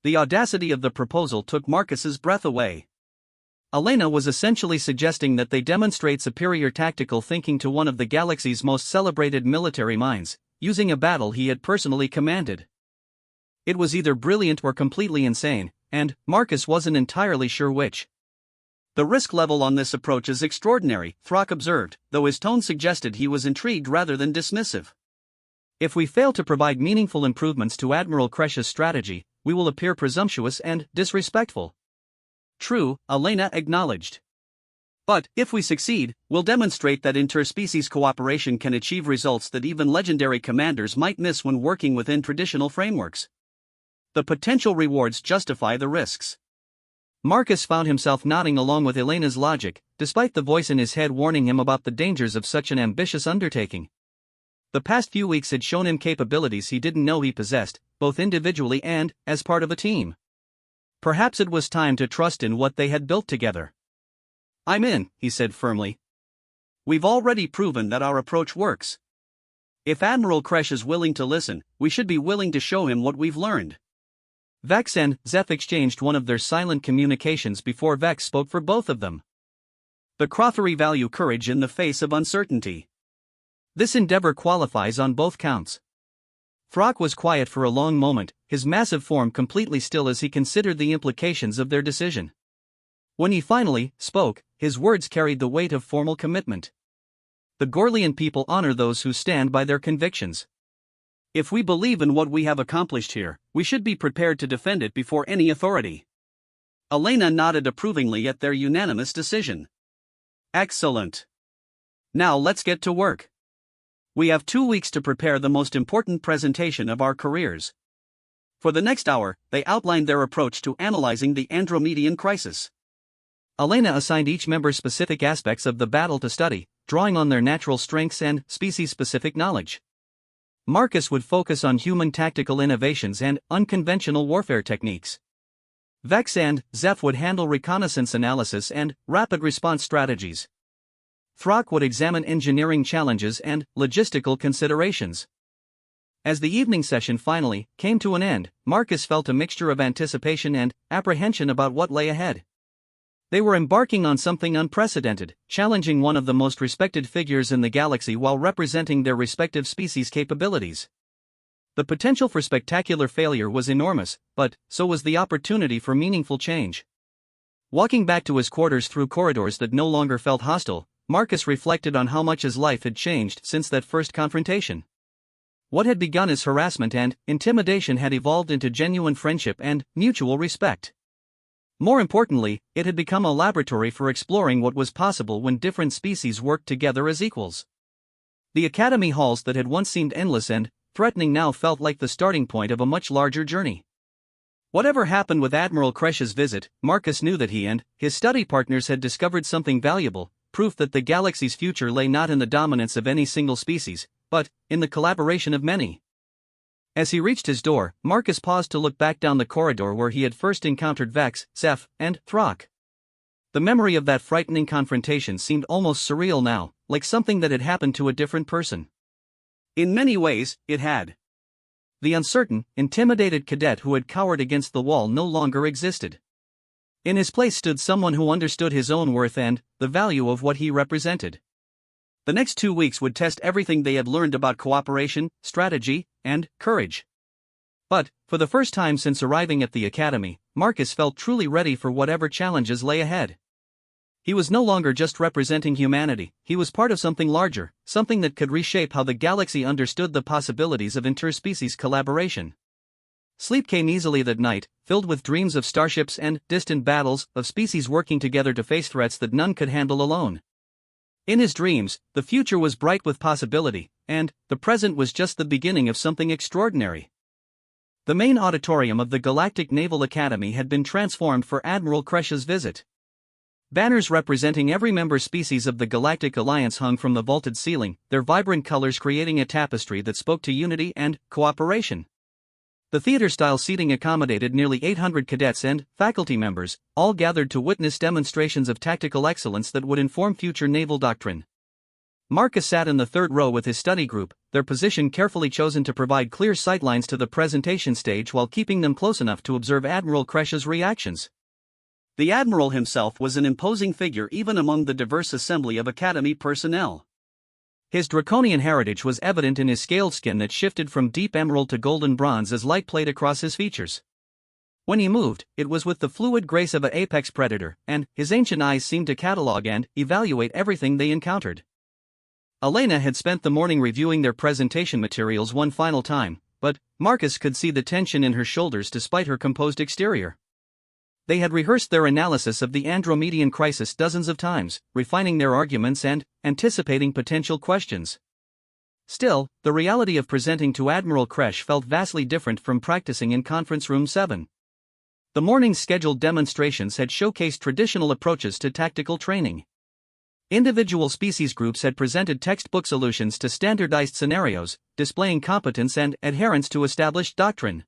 The audacity of the proposal took Marcus's breath away. Elena was essentially suggesting that they demonstrate superior tactical thinking to one of the galaxy's most celebrated military minds, using a battle he had personally commanded. It was either brilliant or completely insane, and Marcus wasn't entirely sure which. The risk level on this approach is extraordinary, Throck observed, though his tone suggested he was intrigued rather than dismissive. If we fail to provide meaningful improvements to Admiral Kresh's strategy, we will appear presumptuous and disrespectful. True, Elena acknowledged. But if we succeed, we'll demonstrate that interspecies cooperation can achieve results that even legendary commanders might miss when working within traditional frameworks. The potential rewards justify the risks. Marcus found himself nodding along with Elena's logic, despite the voice in his head warning him about the dangers of such an ambitious undertaking. The past few weeks had shown him capabilities he didn't know he possessed, both individually and as part of a team. Perhaps it was time to trust in what they had built together. "I'm in," he said firmly. "We've already proven that our approach works. If Admiral Kresh is willing to listen, we should be willing to show him what we've learned." Vex and Zeph exchanged one of their silent communications before Vex spoke for both of them. The Crothery value courage in the face of uncertainty. This endeavor qualifies on both counts. Throck was quiet for a long moment, his massive form completely still as he considered the implications of their decision. When he finally spoke, his words carried the weight of formal commitment. The Gorlian people honor those who stand by their convictions. If we believe in what we have accomplished here, we should be prepared to defend it before any authority. Elena nodded approvingly at their unanimous decision. Excellent. Now let's get to work. We have 2 weeks to prepare the most important presentation of our careers. For the next hour, they outlined their approach to analyzing the Andromedian crisis. Elena assigned each member specific aspects of the battle to study, drawing on their natural strengths and species-specific knowledge. Marcus would focus on human tactical innovations and unconventional warfare techniques. Vex and Zeph would handle reconnaissance analysis and rapid response strategies. Throck would examine engineering challenges and logistical considerations. As the evening session finally came to an end, Marcus felt a mixture of anticipation and apprehension about what lay ahead. They were embarking on something unprecedented, challenging one of the most respected figures in the galaxy while representing their respective species' capabilities. The potential for spectacular failure was enormous, but so was the opportunity for meaningful change. Walking back to his quarters through corridors that no longer felt hostile, Marcus reflected on how much his life had changed since that first confrontation. What had begun as harassment and intimidation had evolved into genuine friendship and mutual respect. More importantly, it had become a laboratory for exploring what was possible when different species worked together as equals. The academy halls that had once seemed endless and threatening now felt like the starting point of a much larger journey. Whatever happened with Admiral Kresh's visit, Marcus knew that he and his study partners had discovered something valuable, proof that the galaxy's future lay not in the dominance of any single species, but in the collaboration of many. As he reached his door, Marcus paused to look back down the corridor where he had first encountered Vex, Zeph, and Throck. The memory of that frightening confrontation seemed almost surreal now, like something that had happened to a different person. In many ways, it had. The uncertain, intimidated cadet who had cowered against the wall no longer existed. In his place stood someone who understood his own worth and the value of what he represented. The next 2 weeks would test everything they had learned about cooperation, strategy, and courage. But, for the first time since arriving at the academy, Marcus felt truly ready for whatever challenges lay ahead. He was no longer just representing humanity, he was part of something larger, something that could reshape how the galaxy understood the possibilities of interspecies collaboration. Sleep came easily that night, filled with dreams of starships and distant battles, of species working together to face threats that none could handle alone. In his dreams, the future was bright with possibility, and the present was just the beginning of something extraordinary. The main auditorium of the Galactic Naval Academy had been transformed for Admiral Kresh's visit. Banners representing every member species of the Galactic Alliance hung from the vaulted ceiling, their vibrant colors creating a tapestry that spoke to unity and cooperation. The theater-style seating accommodated nearly 800 cadets and faculty members, all gathered to witness demonstrations of tactical excellence that would inform future naval doctrine. Marcus sat in the third row with his study group, their position carefully chosen to provide clear sightlines to the presentation stage while keeping them close enough to observe Admiral Kresh's reactions. The Admiral himself was an imposing figure even among the diverse assembly of Academy personnel. His draconian heritage was evident in his scaled skin that shifted from deep emerald to golden bronze as light played across his features. When he moved, it was with the fluid grace of an apex predator, and his ancient eyes seemed to catalog and evaluate everything they encountered. Elena had spent the morning reviewing their presentation materials one final time, but Marcus could see the tension in her shoulders despite her composed exterior. They had rehearsed their analysis of the Andromedian crisis dozens of times, refining their arguments and anticipating potential questions. Still, the reality of presenting to Admiral Kresh felt vastly different from practicing in Conference Room 7. The morning's scheduled demonstrations had showcased traditional approaches to tactical training. Individual species groups had presented textbook solutions to standardized scenarios, displaying competence and adherence to established doctrine.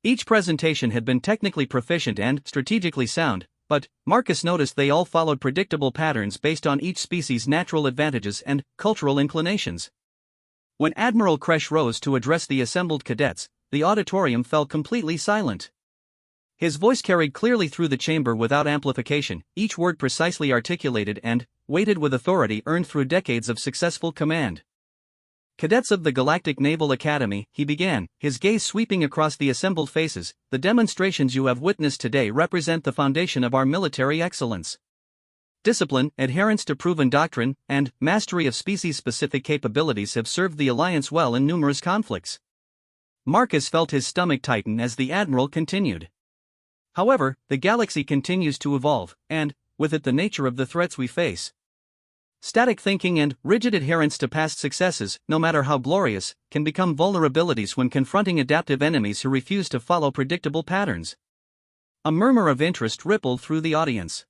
Each presentation had been technically proficient and strategically sound, but Marcus noticed they all followed predictable patterns based on each species' natural advantages and cultural inclinations. When Admiral Kresh rose to address the assembled cadets, the auditorium fell completely silent. His voice carried clearly through the chamber without amplification, each word precisely articulated and weighted with authority earned through decades of successful command. Cadets of the Galactic Naval Academy, he began, his gaze sweeping across the assembled faces, the demonstrations you have witnessed today represent the foundation of our military excellence. Discipline, adherence to proven doctrine, and mastery of species-specific capabilities have served the Alliance well in numerous conflicts. Marcus felt his stomach tighten as the Admiral continued. However, the galaxy continues to evolve, and, with it, the nature of the threats we face. Static thinking and rigid adherence to past successes, no matter how glorious, can become vulnerabilities when confronting adaptive enemies who refuse to follow predictable patterns. A murmur of interest rippled through the audience.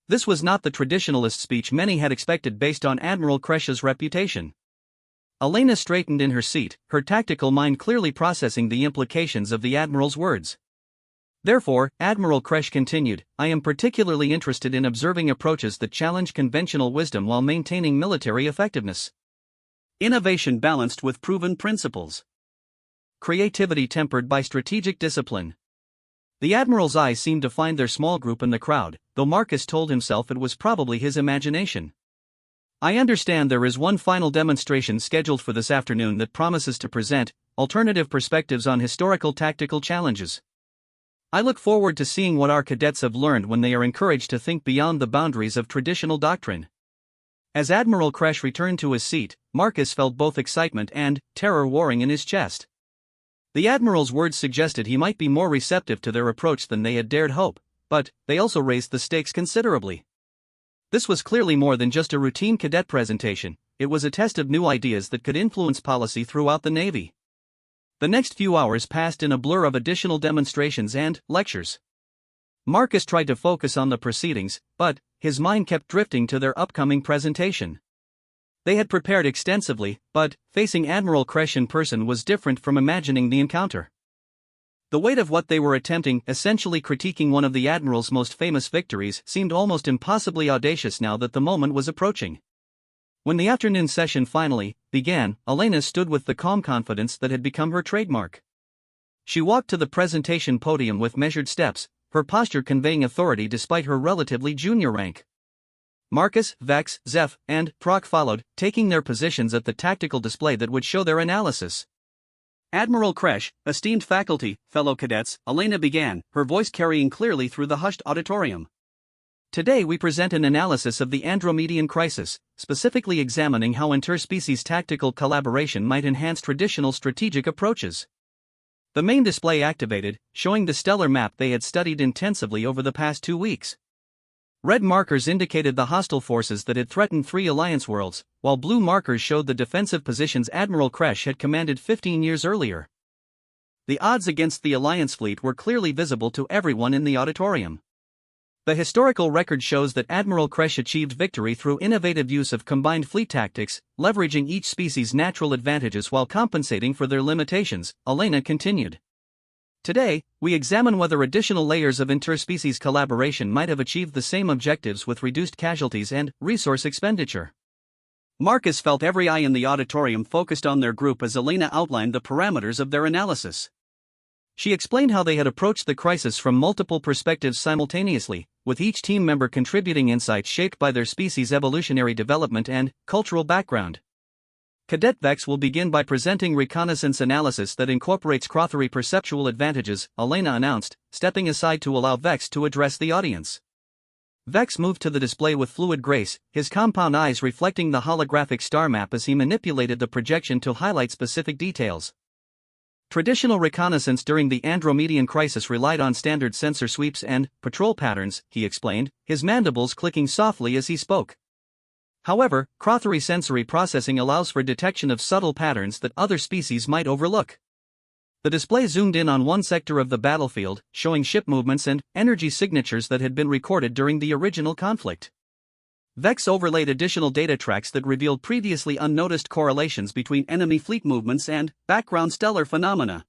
This was not the traditionalist speech many had expected based on Admiral Kresh's reputation. Elena straightened in her seat, her tactical mind clearly processing the implications of the Admiral's words. Therefore, Admiral Kresh continued, I am particularly interested in observing approaches that challenge conventional wisdom while maintaining military effectiveness. Innovation balanced with proven principles. Creativity tempered by strategic discipline. The Admiral's eyes seemed to find their small group in the crowd, though Marcus told himself it was probably his imagination. I understand there is one final demonstration scheduled for this afternoon that promises to present alternative perspectives on historical tactical challenges. I look forward to seeing what our cadets have learned when they are encouraged to think beyond the boundaries of traditional doctrine. As Admiral Kresh returned to his seat, Marcus felt both excitement and terror warring in his chest. The Admiral's words suggested he might be more receptive to their approach than they had dared hope, but they also raised the stakes considerably. This was clearly more than just a routine cadet presentation, it was a test of new ideas that could influence policy throughout the Navy. The next few hours passed in a blur of additional demonstrations and lectures. Marcus tried to focus on the proceedings, but his mind kept drifting to their upcoming presentation. They had prepared extensively, but facing Admiral Kresh in person was different from imagining the encounter. The weight of what they were attempting, essentially critiquing one of the Admiral's most famous victories, seemed almost impossibly audacious now that the moment was approaching. When the afternoon session finally began, Elena stood with the calm confidence that had become her trademark. She walked to the presentation podium with measured steps, her posture conveying authority despite her relatively junior rank. Marcus, Vex, Zeph, and Proc followed, taking their positions at the tactical display that would show their analysis. Admiral Kresh, esteemed faculty, fellow cadets, Elena began, her voice carrying clearly through the hushed auditorium. Today we present an analysis of the Andromedan crisis, specifically examining how interspecies tactical collaboration might enhance traditional strategic approaches. The main display activated, showing the stellar map they had studied intensively over the past 2 weeks. Red markers indicated the hostile forces that had threatened 3 Alliance worlds, while blue markers showed the defensive positions Admiral Kresh had commanded 15 years earlier. The odds against the Alliance fleet were clearly visible to everyone in the auditorium. The historical record shows that Admiral Kresh achieved victory through innovative use of combined fleet tactics, leveraging each species' natural advantages while compensating for their limitations, Elena continued. Today, we examine whether additional layers of interspecies collaboration might have achieved the same objectives with reduced casualties and resource expenditure. Marcus felt every eye in the auditorium focused on their group as Elena outlined the parameters of their analysis. She explained how they had approached the crisis from multiple perspectives simultaneously, with each team member contributing insights shaped by their species' evolutionary development and cultural background. Cadet Vex will begin by presenting reconnaissance analysis that incorporates Crothery perceptual advantages, Elena announced, stepping aside to allow Vex to address the audience. Vex moved to the display with fluid grace, his compound eyes reflecting the holographic star map as he manipulated the projection to highlight specific details. Traditional reconnaissance during the Andromedan crisis relied on standard sensor sweeps and patrol patterns, he explained, his mandibles clicking softly as he spoke. However, Crothery sensory processing allows for detection of subtle patterns that other species might overlook. The display zoomed in on one sector of the battlefield, showing ship movements and energy signatures that had been recorded during the original conflict. Vex overlaid additional data tracks that revealed previously unnoticed correlations between enemy fleet movements and background stellar phenomena.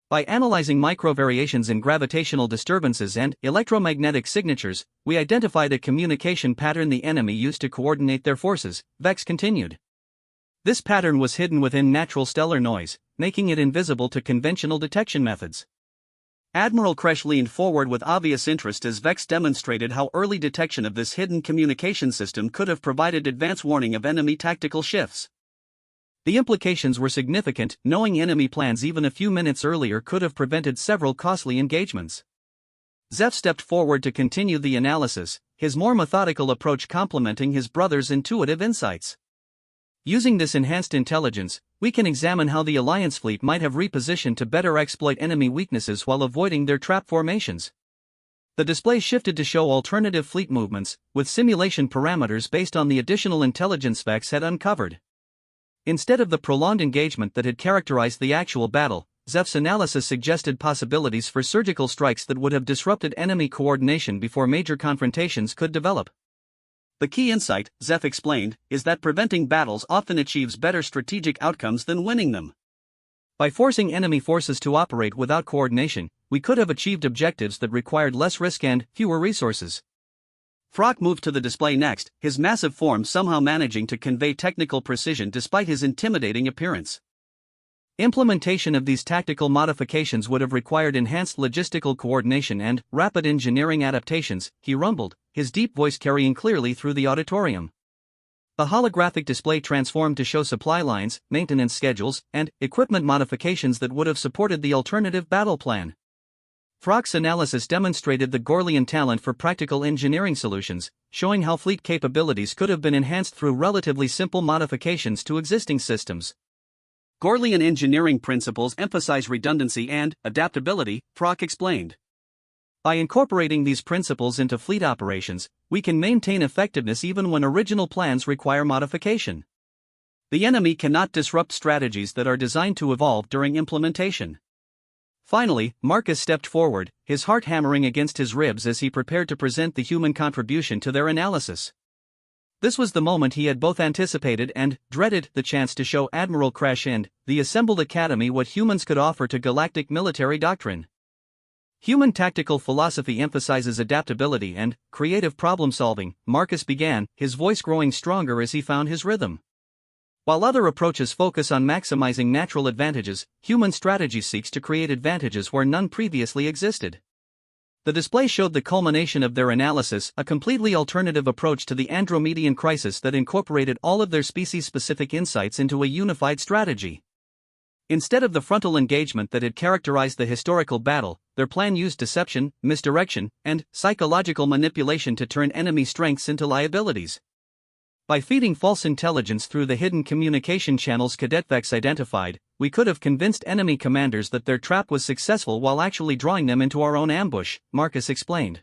By analyzing microvariations in gravitational disturbances and electromagnetic signatures, we identified a communication pattern the enemy used to coordinate their forces, Vex continued. This pattern was hidden within natural stellar noise, making it invisible to conventional detection methods. Admiral Kresh leaned forward with obvious interest as Vex demonstrated how early detection of this hidden communication system could have provided advance warning of enemy tactical shifts. The implications were significant. Knowing enemy plans even a few minutes earlier could have prevented several costly engagements. Zeph stepped forward to continue the analysis, his more methodical approach complementing his brother's intuitive insights. Using this enhanced intelligence, we can examine how the Alliance fleet might have repositioned to better exploit enemy weaknesses while avoiding their trap formations. The display shifted to show alternative fleet movements, with simulation parameters based on the additional intelligence Vex had uncovered. Instead of the prolonged engagement that had characterized the actual battle, Zeph's analysis suggested possibilities for surgical strikes that would have disrupted enemy coordination before major confrontations could develop. The key insight, Zeph explained, is that preventing battles often achieves better strategic outcomes than winning them. By forcing enemy forces to operate without coordination, we could have achieved objectives that required less risk and fewer resources. Frock moved to the display next, his massive form somehow managing to convey technical precision despite his intimidating appearance. Implementation of these tactical modifications would have required enhanced logistical coordination and rapid engineering adaptations, he rumbled, his deep voice carrying clearly through the auditorium. The holographic display transformed to show supply lines, maintenance schedules, and equipment modifications that would have supported the alternative battle plan. Frock's analysis demonstrated the Gorlian talent for practical engineering solutions, showing how fleet capabilities could have been enhanced through relatively simple modifications to existing systems. Gorlian engineering principles emphasize redundancy and adaptability, Frock explained. By incorporating these principles into fleet operations, we can maintain effectiveness even when original plans require modification. The enemy cannot disrupt strategies that are designed to evolve during implementation. Finally, Marcus stepped forward, his heart hammering against his ribs as he prepared to present the human contribution to their analysis. This was the moment he had both anticipated and dreaded, the chance to show Admiral Kresh and the assembled Academy what humans could offer to galactic military doctrine. Human tactical philosophy emphasizes adaptability and creative problem-solving, Marcus began, his voice growing stronger as he found his rhythm. While other approaches focus on maximizing natural advantages, human strategy seeks to create advantages where none previously existed. The display showed the culmination of their analysis, a completely alternative approach to the Andromedan crisis that incorporated all of their species-specific insights into a unified strategy. Instead of the frontal engagement that had characterized the historical battle, their plan used deception, misdirection, and psychological manipulation to turn enemy strengths into liabilities. By feeding false intelligence through the hidden communication channels Cadet Vex identified, we could have convinced enemy commanders that their trap was successful while actually drawing them into our own ambush, Marcus explained.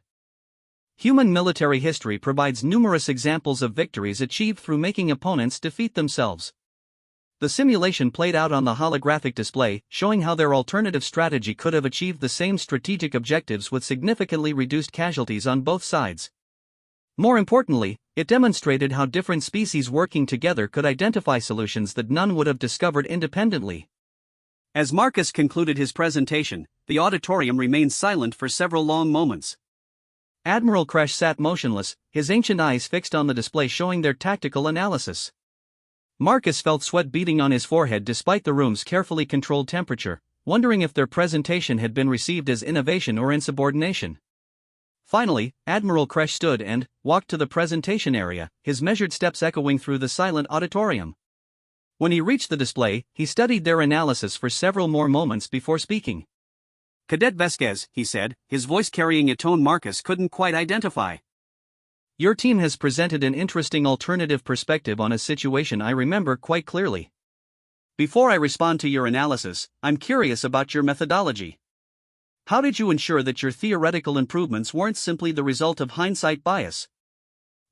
Human military history provides numerous examples of victories achieved through making opponents defeat themselves. The simulation played out on the holographic display, showing how their alternative strategy could have achieved the same strategic objectives with significantly reduced casualties on both sides. More importantly, it demonstrated how different species working together could identify solutions that none would have discovered independently. As Marcus concluded his presentation, the auditorium remained silent for several long moments. Admiral Kresh sat motionless, his ancient eyes fixed on the display showing their tactical analysis. Marcus felt sweat beading on his forehead despite the room's carefully controlled temperature, wondering if their presentation had been received as innovation or insubordination. Finally, Admiral Kresh stood and walked to the presentation area, his measured steps echoing through the silent auditorium. When he reached the display, he studied their analysis for several more moments before speaking. Cadet Vasquez, he said, his voice carrying a tone Marcus couldn't quite identify. Your team has presented an interesting alternative perspective on a situation I remember quite clearly. Before I respond to your analysis, I'm curious about your methodology. How did you ensure that your theoretical improvements weren't simply the result of hindsight bias?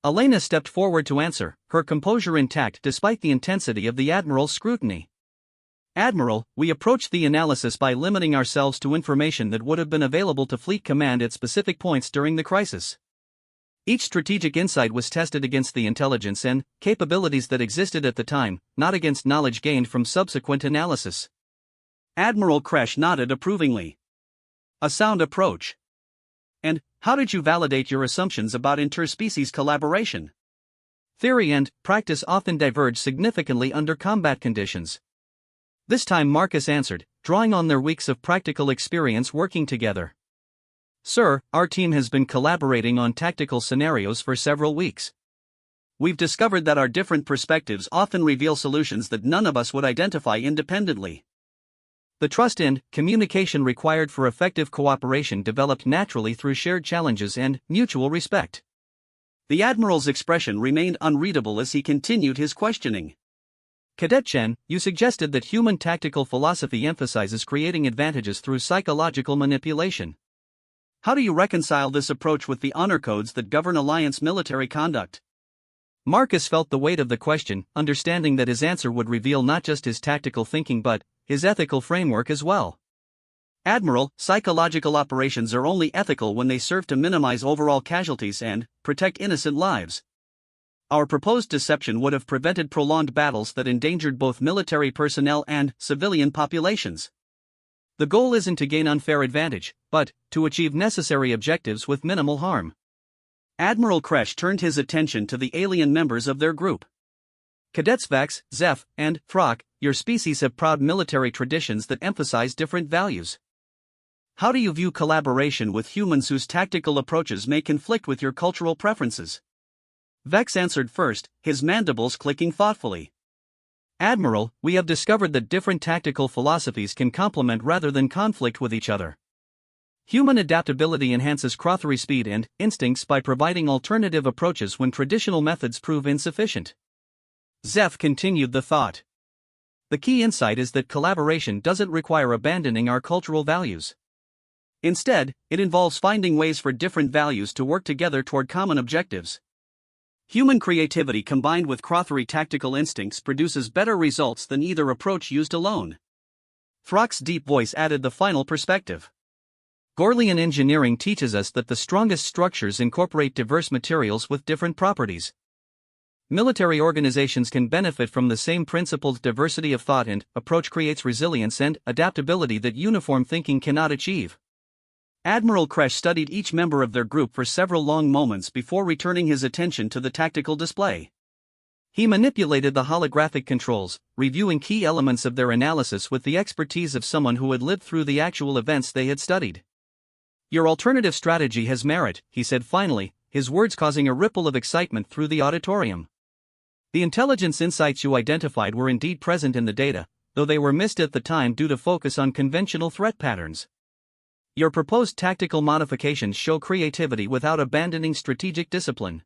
Elena stepped forward to answer, her composure intact despite the intensity of the Admiral's scrutiny. Admiral, we approached the analysis by limiting ourselves to information that would have been available to Fleet Command at specific points during the crisis. Each strategic insight was tested against the intelligence and capabilities that existed at the time, not against knowledge gained from subsequent analysis. Admiral Kresh nodded approvingly. A sound approach. And how did you validate your assumptions about interspecies collaboration? Theory and practice often diverge significantly under combat conditions. This time Marcus answered, drawing on their weeks of practical experience working together. Sir, our team has been collaborating on tactical scenarios for several weeks. We've discovered that our different perspectives often reveal solutions that none of us would identify independently. The trust and communication required for effective cooperation developed naturally through shared challenges and mutual respect. The Admiral's expression remained unreadable as he continued his questioning. Cadet Chen, you suggested that human tactical philosophy emphasizes creating advantages through psychological manipulation. How do you reconcile this approach with the honor codes that govern Alliance military conduct? Marcus felt the weight of the question, understanding that his answer would reveal not just his tactical thinking but his ethical framework as well. Admiral, psychological operations are only ethical when they serve to minimize overall casualties and protect innocent lives. Our proposed deception would have prevented prolonged battles that endangered both military personnel and civilian populations. The goal isn't to gain unfair advantage, but to achieve necessary objectives with minimal harm. Admiral Kresh turned his attention to the alien members of their group. Cadets Vex, Zeph, and Throck, your species have proud military traditions that emphasize different values. How do you view collaboration with humans whose tactical approaches may conflict with your cultural preferences? Vex answered first, his mandibles clicking thoughtfully. Admiral, we have discovered that different tactical philosophies can complement rather than conflict with each other. Human adaptability enhances crothery speed and instincts by providing alternative approaches when traditional methods prove insufficient. Zeph continued the thought. The key insight is that collaboration doesn't require abandoning our cultural values. Instead, it involves finding ways for different values to work together toward common objectives. Human creativity combined with crothery tactical instincts produces better results than either approach used alone. Throck's deep voice added the final perspective. Gorlian engineering teaches us that the strongest structures incorporate diverse materials with different properties. Military organizations can benefit from the same principled diversity of thought and approach creates resilience and adaptability that uniform thinking cannot achieve. Admiral Kresh studied each member of their group for several long moments before returning his attention to the tactical display. He manipulated the holographic controls, reviewing key elements of their analysis with the expertise of someone who had lived through the actual events they had studied. Your alternative strategy has merit, he said finally, his words causing a ripple of excitement through the auditorium. The intelligence insights you identified were indeed present in the data, though they were missed at the time due to focus on conventional threat patterns. Your proposed tactical modifications show creativity without abandoning strategic discipline.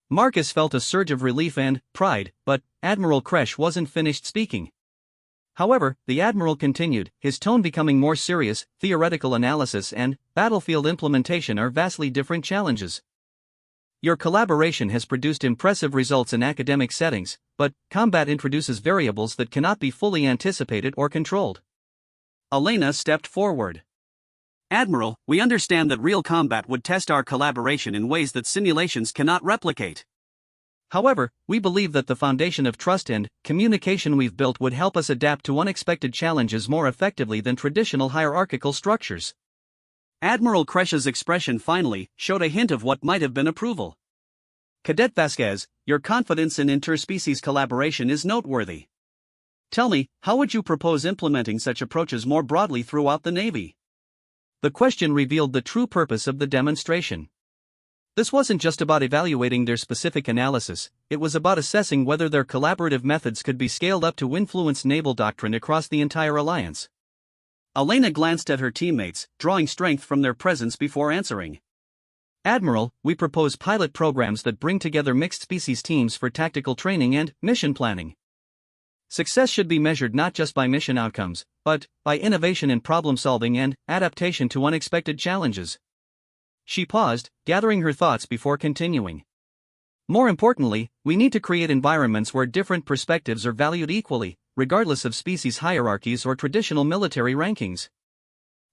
Marcus felt a surge of relief and pride, but Admiral Kresh wasn't finished speaking. However, the Admiral continued, his tone becoming more serious. Theoretical analysis and battlefield implementation are vastly different challenges. Your collaboration has produced impressive results in academic settings, but combat introduces variables that cannot be fully anticipated or controlled. Elena stepped forward. Admiral, we understand that real combat would test our collaboration in ways that simulations cannot replicate. However, we believe that the foundation of trust and communication we've built would help us adapt to unexpected challenges more effectively than traditional hierarchical structures. Admiral Kresh's expression finally showed a hint of what might have been approval. Cadet Vasquez, your confidence in interspecies collaboration is noteworthy. Tell me, how would you propose implementing such approaches more broadly throughout the Navy? The question revealed the true purpose of the demonstration. This wasn't just about evaluating their specific analysis, it was about assessing whether their collaborative methods could be scaled up to influence naval doctrine across the entire alliance. Elena glanced at her teammates, drawing strength from their presence before answering. Admiral, we propose pilot programs that bring together mixed species teams for tactical training and mission planning. Success should be measured not just by mission outcomes, but by innovation in problem solving and adaptation to unexpected challenges. She paused, gathering her thoughts before continuing. More importantly, we need to create environments where different perspectives are valued equally, regardless of species hierarchies or traditional military rankings.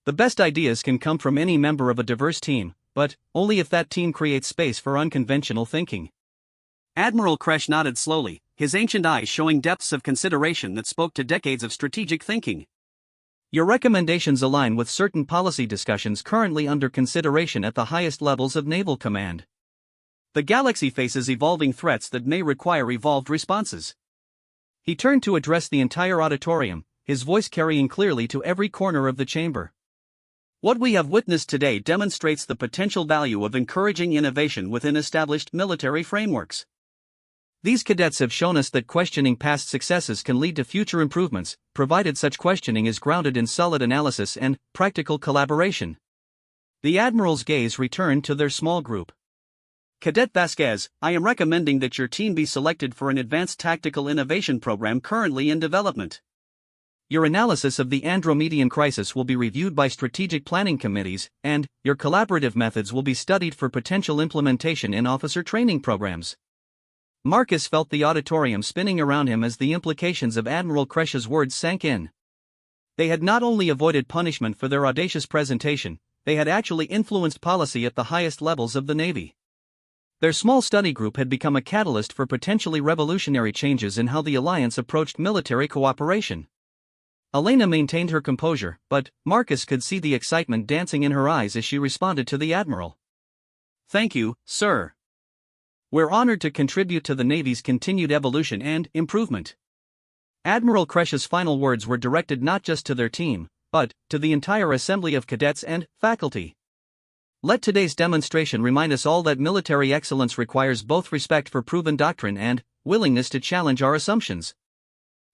The best ideas can come from any member of a diverse team, but only if that team creates space for unconventional thinking. Admiral Kresh nodded slowly, his ancient eyes showing depths of consideration that spoke to decades of strategic thinking. Your recommendations align with certain policy discussions currently under consideration at the highest levels of Naval Command. The galaxy faces evolving threats that may require evolved responses. He turned to address the entire auditorium, his voice carrying clearly to every corner of the chamber. What we have witnessed today demonstrates the potential value of encouraging innovation within established military frameworks. These cadets have shown us that questioning past successes can lead to future improvements, provided such questioning is grounded in solid analysis and practical collaboration. The Admiral's gaze returned to their small group. Cadet Vasquez, I am recommending that your team be selected for an advanced tactical innovation program currently in development. Your analysis of the Andromedian crisis will be reviewed by strategic planning committees, and your collaborative methods will be studied for potential implementation in officer training programs. Marcus felt the auditorium spinning around him as the implications of Admiral Kresh's words sank in. They had not only avoided punishment for their audacious presentation, they had actually influenced policy at the highest levels of the Navy. Their small study group had become a catalyst for potentially revolutionary changes in how the Alliance approached military cooperation. Elena maintained her composure, but Marcus could see the excitement dancing in her eyes as she responded to the Admiral. Thank you, sir. We're honored to contribute to the Navy's continued evolution and improvement. Admiral Kresh's final words were directed not just to their team, but to the entire assembly of cadets and faculty. Let today's demonstration remind us all that military excellence requires both respect for proven doctrine and willingness to challenge our assumptions.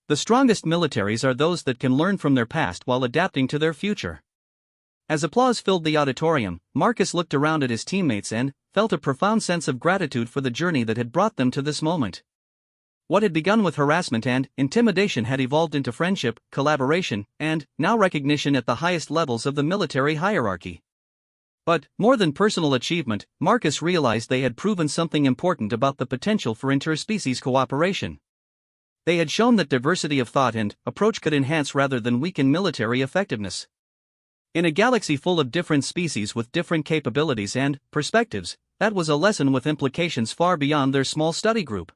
The strongest militaries are those that can learn from their past while adapting to their future. As applause filled the auditorium, Marcus looked around at his teammates and felt a profound sense of gratitude for the journey that had brought them to this moment. What had begun with harassment and intimidation had evolved into friendship, collaboration, and now recognition at the highest levels of the military hierarchy. But, more than personal achievement, Marcus realized they had proven something important about the potential for interspecies cooperation. They had shown that diversity of thought and approach could enhance rather than weaken military effectiveness. In a galaxy full of different species with different capabilities and perspectives, that was a lesson with implications far beyond their small study group.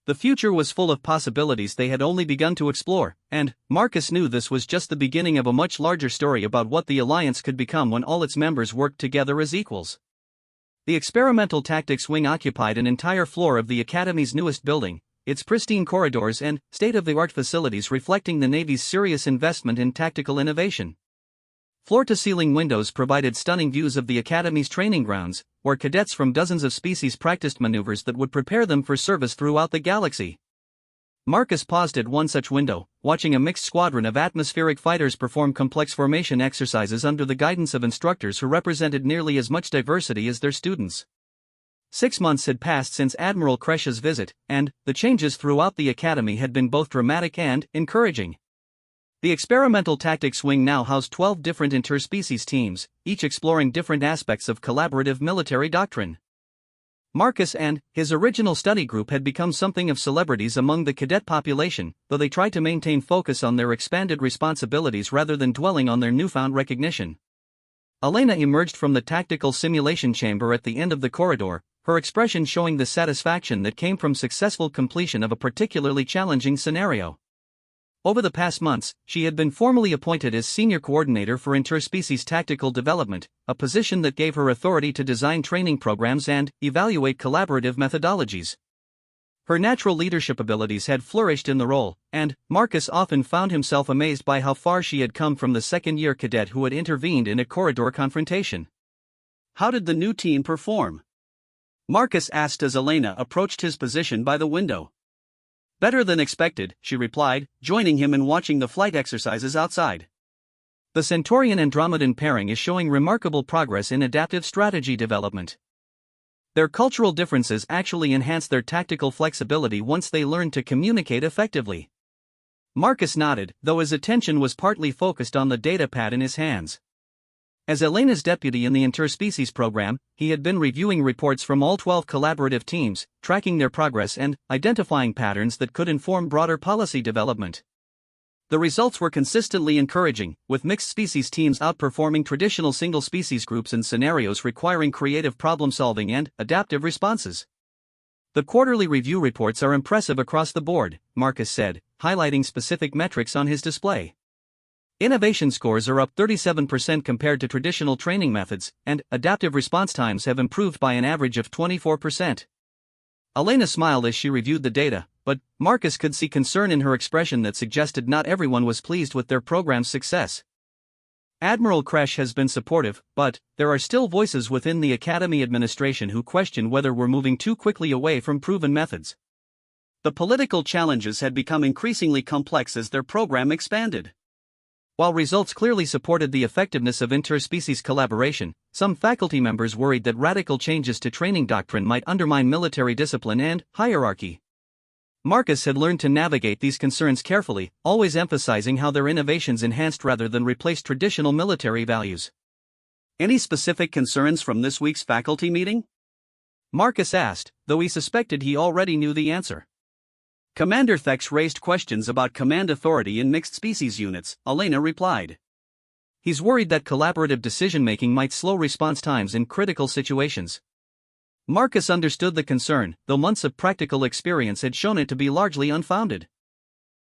The future was full of possibilities they had only begun to explore, and Marcus knew this was just the beginning of a much larger story about what the Alliance could become when all its members worked together as equals. The Experimental Tactics Wing occupied an entire floor of the Academy's newest building, its pristine corridors and state-of-the-art facilities reflecting the Navy's serious investment in tactical innovation. Floor-to-ceiling windows provided stunning views of the Academy's training grounds, where cadets from dozens of species practiced maneuvers that would prepare them for service throughout the galaxy. Marcus paused at one such window, watching a mixed squadron of atmospheric fighters perform complex formation exercises under the guidance of instructors who represented nearly as much diversity as their students. 6 months had passed since Admiral Kresh's visit, and the changes throughout the Academy had been both dramatic and encouraging. The Experimental Tactics Wing now housed 12 different interspecies teams, each exploring different aspects of collaborative military doctrine. Marcus and his original study group had become something of celebrities among the cadet population, though they tried to maintain focus on their expanded responsibilities rather than dwelling on their newfound recognition. Elena emerged from the tactical simulation chamber at the end of the corridor, her expression showing the satisfaction that came from successful completion of a particularly challenging scenario. Over the past months, she had been formally appointed as Senior Coordinator for Interspecies Tactical Development, a position that gave her authority to design training programs and evaluate collaborative methodologies. Her natural leadership abilities had flourished in the role, and Marcus often found himself amazed by how far she had come from the second-year cadet who had intervened in a corridor confrontation. How did the new team perform? Marcus asked as Elena approached his position by the window. Better than expected, she replied, joining him in watching the flight exercises outside. The Centaurian-Andromedan pairing is showing remarkable progress in adaptive strategy development. Their cultural differences actually enhance their tactical flexibility once they learn to communicate effectively. Marcus nodded, though his attention was partly focused on the datapad in his hands. As Elena's deputy in the interspecies program, he had been reviewing reports from all 12 collaborative teams, tracking their progress and identifying patterns that could inform broader policy development. The results were consistently encouraging, with mixed species teams outperforming traditional single-species groups in scenarios requiring creative problem-solving and adaptive responses. The quarterly review reports are impressive across the board, Marcus said, highlighting specific metrics on his display. Innovation scores are up 37% compared to traditional training methods, and adaptive response times have improved by an average of 24%. Elena smiled as she reviewed the data, but Marcus could see concern in her expression that suggested not everyone was pleased with their program's success. Admiral Kresh has been supportive, but there are still voices within the Academy administration who question whether we're moving too quickly away from proven methods. The political challenges had become increasingly complex as their program expanded. While results clearly supported the effectiveness of interspecies collaboration, some faculty members worried that radical changes to training doctrine might undermine military discipline and hierarchy. Marcus had learned to navigate these concerns carefully, always emphasizing how their innovations enhanced rather than replaced traditional military values. Any specific concerns from this week's faculty meeting? Marcus asked, though he suspected he already knew the answer. Commander Thex raised questions about command authority in mixed species units, Elena replied. He's worried that collaborative decision-making might slow response times in critical situations. Marcus understood the concern, though months of practical experience had shown it to be largely unfounded.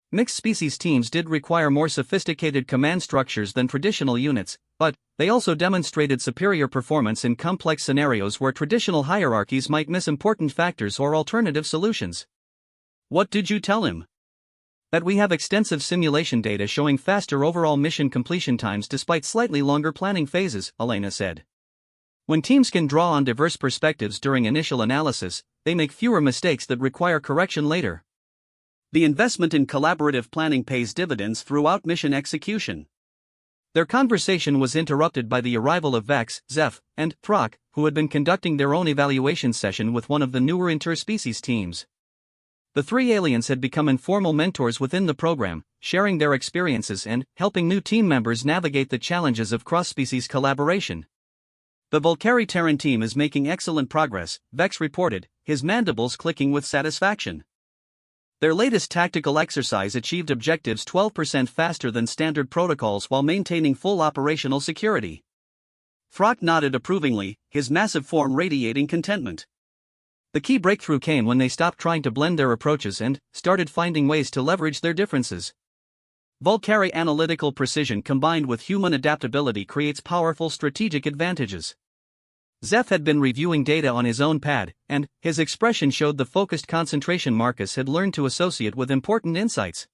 Mixed species teams did require more sophisticated command structures than traditional units, but they also demonstrated superior performance in complex scenarios where traditional hierarchies might miss important factors or alternative solutions. What did you tell him? That we have extensive simulation data showing faster overall mission completion times despite slightly longer planning phases, Elena said. When teams can draw on diverse perspectives during initial analysis, they make fewer mistakes that require correction later. The investment in collaborative planning pays dividends throughout mission execution. Their conversation was interrupted by the arrival of Vex, Zeph, and Throck, who had been conducting their own evaluation session with one of the newer interspecies teams. The three aliens had become informal mentors within the program, sharing their experiences and helping new team members navigate the challenges of cross-species collaboration. The Volcari Terran team is making excellent progress, Vex reported, his mandibles clicking with satisfaction. Their latest tactical exercise achieved objectives 12% faster than standard protocols while maintaining full operational security. Throck nodded approvingly, his massive form radiating contentment. The key breakthrough came when they stopped trying to blend their approaches and started finding ways to leverage their differences. Volcari analytical precision combined with human adaptability creates powerful strategic advantages. Zeph had been reviewing data on his own pad, and his expression showed the focused concentration Marcus had learned to associate with important insights.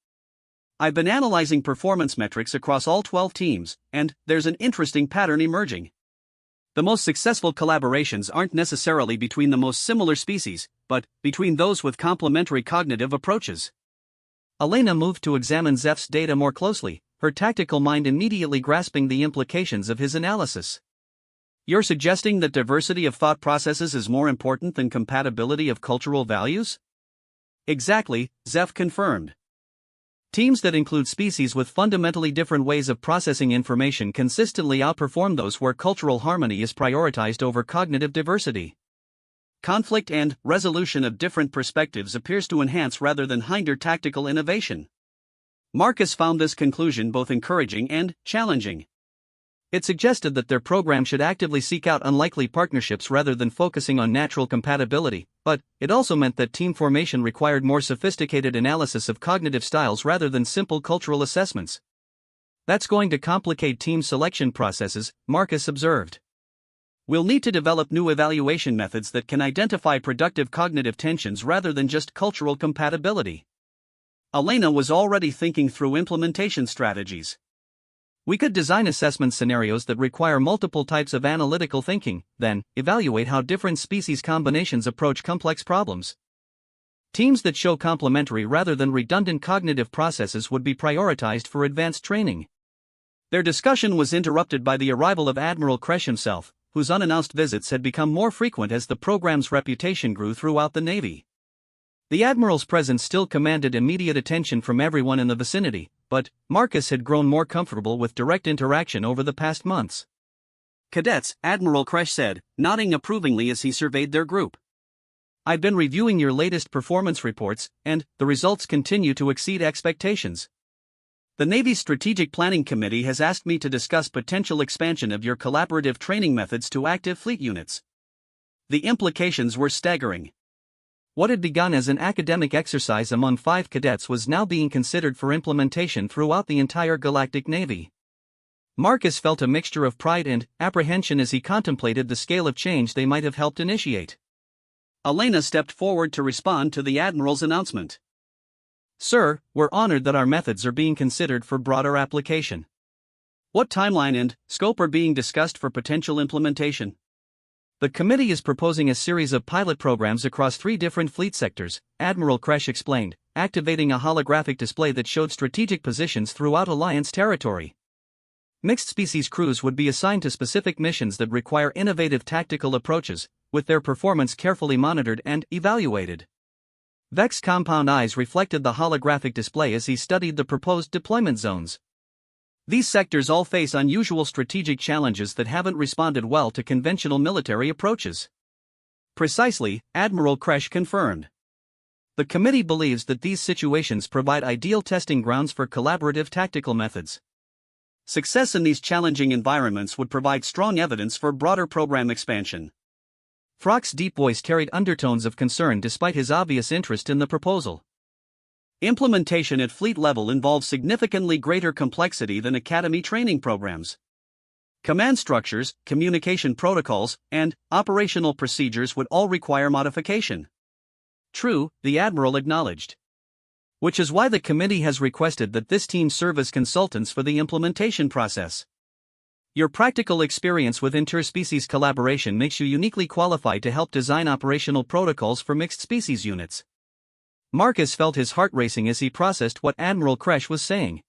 I've been analyzing performance metrics across all 12 teams, and there's an interesting pattern emerging. The most successful collaborations aren't necessarily between the most similar species, but between those with complementary cognitive approaches. Elena moved to examine Zeph's data more closely, her tactical mind immediately grasping the implications of his analysis. You're suggesting that diversity of thought processes is more important than compatibility of cultural values? Exactly, Zeph confirmed. Teams that include species with fundamentally different ways of processing information consistently outperform those where cultural harmony is prioritized over cognitive diversity. Conflict and resolution of different perspectives appears to enhance rather than hinder tactical innovation. Marcus found this conclusion both encouraging and challenging. It suggested that their program should actively seek out unlikely partnerships rather than focusing on natural compatibility, but it also meant that team formation required more sophisticated analysis of cognitive styles rather than simple cultural assessments. That's going to complicate team selection processes, Marcus observed. We'll need to develop new evaluation methods that can identify productive cognitive tensions rather than just cultural compatibility. Elena was already thinking through implementation strategies. We could design assessment scenarios that require multiple types of analytical thinking, then evaluate how different species combinations approach complex problems. Teams that show complementary rather than redundant cognitive processes would be prioritized for advanced training. Their discussion was interrupted by the arrival of Admiral Kresh himself, whose unannounced visits had become more frequent as the program's reputation grew throughout the Navy. The Admiral's presence still commanded immediate attention from everyone in the vicinity, but Marcus had grown more comfortable with direct interaction over the past months. Cadets, Admiral Kresh said, nodding approvingly as he surveyed their group. I've been reviewing your latest performance reports, and the results continue to exceed expectations. The Navy's Strategic Planning Committee has asked me to discuss potential expansion of your collaborative training methods to active fleet units. The implications were staggering. What had begun as an academic exercise among 5 cadets was now being considered for implementation throughout the entire Galactic Navy. Marcus felt a mixture of pride and apprehension as he contemplated the scale of change they might have helped initiate. Elena stepped forward to respond to the Admiral's announcement. Sir, we're honored that our methods are being considered for broader application. What timeline and scope are being discussed for potential implementation? The committee is proposing a series of pilot programs across 3 different fleet sectors, Admiral Kresh explained, activating a holographic display that showed strategic positions throughout Alliance territory. Mixed-species crews would be assigned to specific missions that require innovative tactical approaches, with their performance carefully monitored and evaluated. Vex's compound eyes reflected the holographic display as he studied the proposed deployment zones. These sectors all face unusual strategic challenges that haven't responded well to conventional military approaches. Precisely, Admiral Kresh confirmed. The committee believes that these situations provide ideal testing grounds for collaborative tactical methods. Success in these challenging environments would provide strong evidence for broader program expansion. Frock's deep voice carried undertones of concern despite his obvious interest in the proposal. Implementation at fleet level involves significantly greater complexity than academy training programs. Command structures, communication protocols, and operational procedures would all require modification. True, the Admiral acknowledged. Which is why the committee has requested that this team serve as consultants for the implementation process. Your practical experience with interspecies collaboration makes you uniquely qualified to help design operational protocols for mixed-species units. Marcus felt his heart racing as he processed what Admiral Kresh was saying.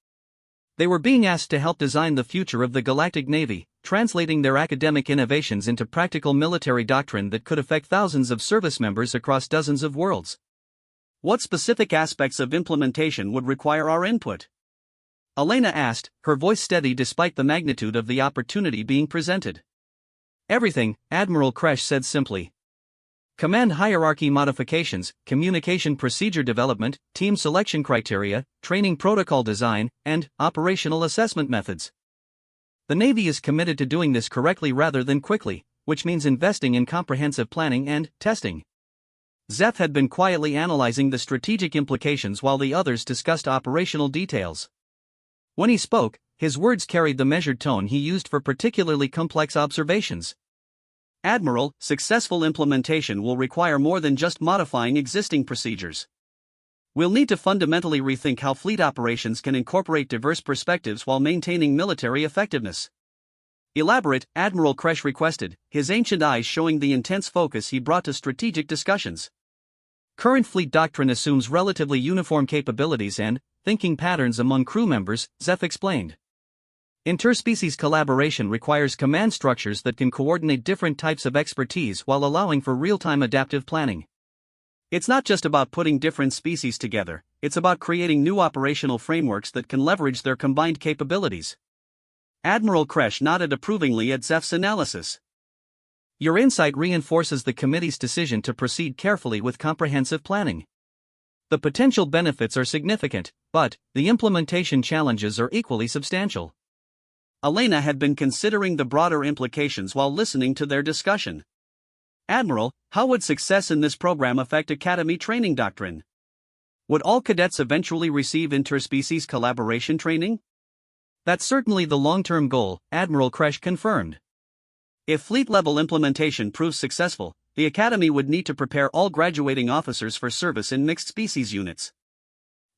They were being asked to help design the future of the Galactic Navy, translating their academic innovations into practical military doctrine that could affect thousands of service members across dozens of worlds. What specific aspects of implementation would require our input? Elena asked, her voice steady despite the magnitude of the opportunity being presented. Everything, Admiral Kresh said simply. Command hierarchy modifications, communication procedure development, team selection criteria, training protocol design, and operational assessment methods. The Navy is committed to doing this correctly rather than quickly, which means investing in comprehensive planning and testing. Zeph had been quietly analyzing the strategic implications while the others discussed operational details. When he spoke, his words carried the measured tone he used for particularly complex observations. Admiral, successful implementation will require more than just modifying existing procedures. We'll need to fundamentally rethink how fleet operations can incorporate diverse perspectives while maintaining military effectiveness. Elaborate, Admiral Kresh requested, his ancient eyes showing the intense focus he brought to strategic discussions. Current fleet doctrine assumes relatively uniform capabilities and thinking patterns among crew members, Zeph explained. Interspecies collaboration requires command structures that can coordinate different types of expertise while allowing for real-time adaptive planning. It's not just about putting different species together, it's about creating new operational frameworks that can leverage their combined capabilities. Admiral Kresh nodded approvingly at Zeph's analysis. Your insight reinforces the committee's decision to proceed carefully with comprehensive planning. The potential benefits are significant, but the implementation challenges are equally substantial. Elena had been considering the broader implications while listening to their discussion. Admiral, how would success in this program affect Academy training doctrine? Would all cadets eventually receive interspecies collaboration training? That's certainly the long-term goal, Admiral Kresh confirmed. If fleet-level implementation proves successful, the Academy would need to prepare all graduating officers for service in mixed-species units.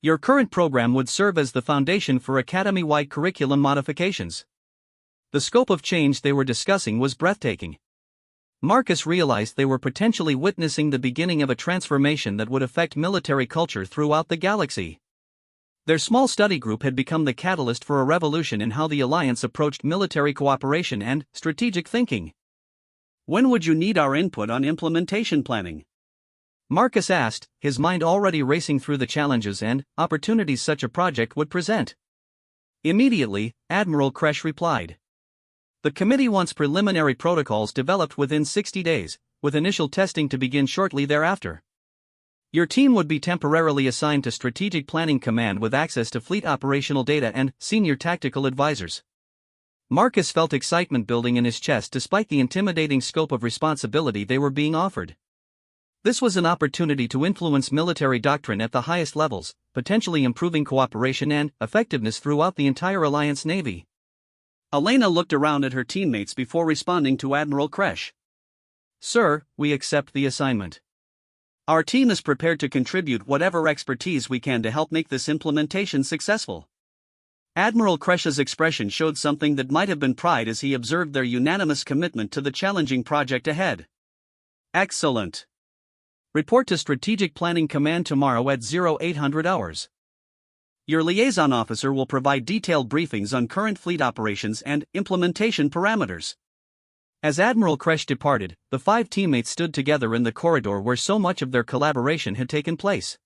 Your current program would serve as the foundation for Academy-wide curriculum modifications. The scope of change they were discussing was breathtaking. Marcus realized they were potentially witnessing the beginning of a transformation that would affect military culture throughout the galaxy. Their small study group had become the catalyst for a revolution in how the Alliance approached military cooperation and strategic thinking. When would you need our input on implementation planning? Marcus asked, his mind already racing through the challenges and opportunities such a project would present. Immediately, Admiral Kresh replied. The committee wants preliminary protocols developed within 60 days, with initial testing to begin shortly thereafter. Your team would be temporarily assigned to Strategic Planning Command with access to fleet operational data and senior tactical advisors. Marcus felt excitement building in his chest despite the intimidating scope of responsibility they were being offered. This was an opportunity to influence military doctrine at the highest levels, potentially improving cooperation and effectiveness throughout the entire Alliance Navy. Elena looked around at her teammates before responding to Admiral Kresh. Sir, we accept the assignment. Our team is prepared to contribute whatever expertise we can to help make this implementation successful. Admiral Kresh's expression showed something that might have been pride as he observed their unanimous commitment to the challenging project ahead. Excellent. Report to Strategic Planning Command tomorrow at 0800 hours. Your liaison officer will provide detailed briefings on current fleet operations and implementation parameters. As Admiral Kresh departed, the 5 teammates stood together in the corridor where so much of their collaboration had taken place.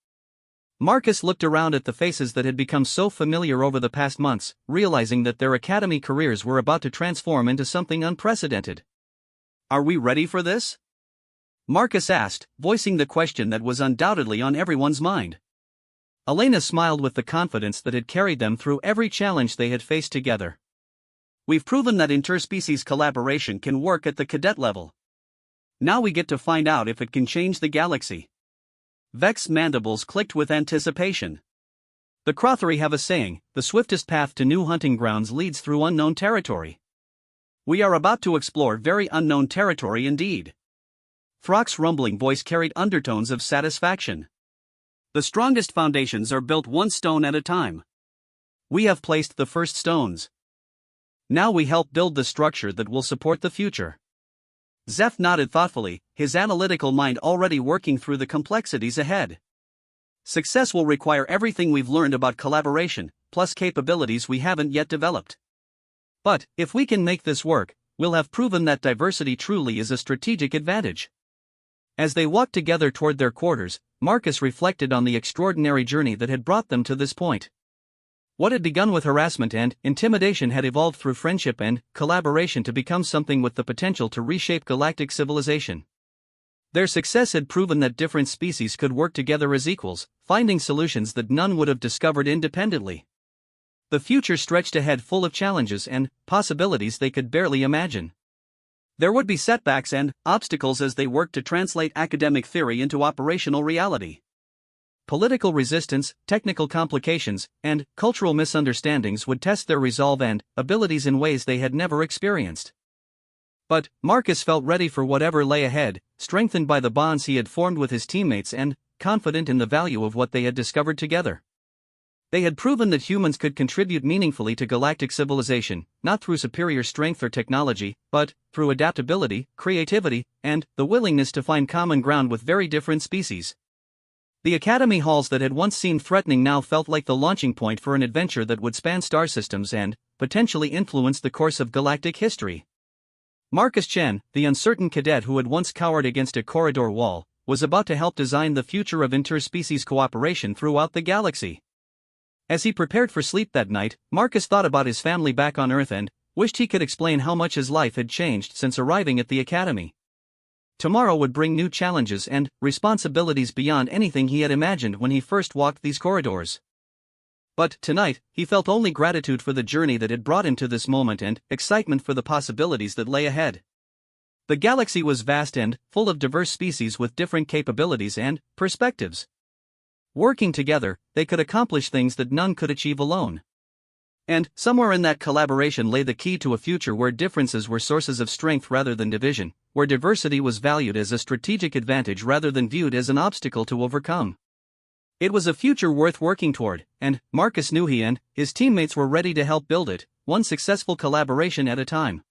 Marcus looked around at the faces that had become so familiar over the past months, realizing that their academy careers were about to transform into something unprecedented. Are we ready for this? Marcus asked, voicing the question that was undoubtedly on everyone's mind. Elena smiled with the confidence that had carried them through every challenge they had faced together. We've proven that interspecies collaboration can work at the cadet level. Now we get to find out if it can change the galaxy. Vex's mandibles clicked with anticipation. The Crothari have a saying, the swiftest path to new hunting grounds leads through unknown territory. We are about to explore very unknown territory indeed. Throck's rumbling voice carried undertones of satisfaction. The strongest foundations are built one stone at a time. We have placed the first stones. Now we help build the structure that will support the future. Zeph nodded thoughtfully, his analytical mind already working through the complexities ahead. Success will require everything we've learned about collaboration, plus capabilities we haven't yet developed. But, if we can make this work, we'll have proven that diversity truly is a strategic advantage. As they walked together toward their quarters, Marcus reflected on the extraordinary journey that had brought them to this point. What had begun with harassment and intimidation had evolved through friendship and collaboration to become something with the potential to reshape galactic civilization. Their success had proven that different species could work together as equals, finding solutions that none would have discovered independently. The future stretched ahead full of challenges and possibilities they could barely imagine. There would be setbacks and obstacles as they worked to translate academic theory into operational reality. Political resistance, technical complications, and cultural misunderstandings would test their resolve and abilities in ways they had never experienced. But Marcus felt ready for whatever lay ahead, strengthened by the bonds he had formed with his teammates and confident in the value of what they had discovered together. They had proven that humans could contribute meaningfully to galactic civilization, not through superior strength or technology, but through adaptability, creativity, and the willingness to find common ground with very different species. The academy halls that had once seemed threatening now felt like the launching point for an adventure that would span star systems and potentially influence the course of galactic history. Marcus Chen, the uncertain cadet who had once cowered against a corridor wall, was about to help design the future of interspecies cooperation throughout the galaxy. As he prepared for sleep that night, Marcus thought about his family back on Earth and wished he could explain how much his life had changed since arriving at the academy. Tomorrow would bring new challenges and responsibilities beyond anything he had imagined when he first walked these corridors. But tonight, he felt only gratitude for the journey that had brought him to this moment and excitement for the possibilities that lay ahead. The galaxy was vast and full of diverse species with different capabilities and perspectives. Working together, they could accomplish things that none could achieve alone. And somewhere in that collaboration lay the key to a future where differences were sources of strength rather than division, where diversity was valued as a strategic advantage rather than viewed as an obstacle to overcome. It was a future worth working toward, and Marcus knew he and his teammates were ready to help build it, one successful collaboration at a time.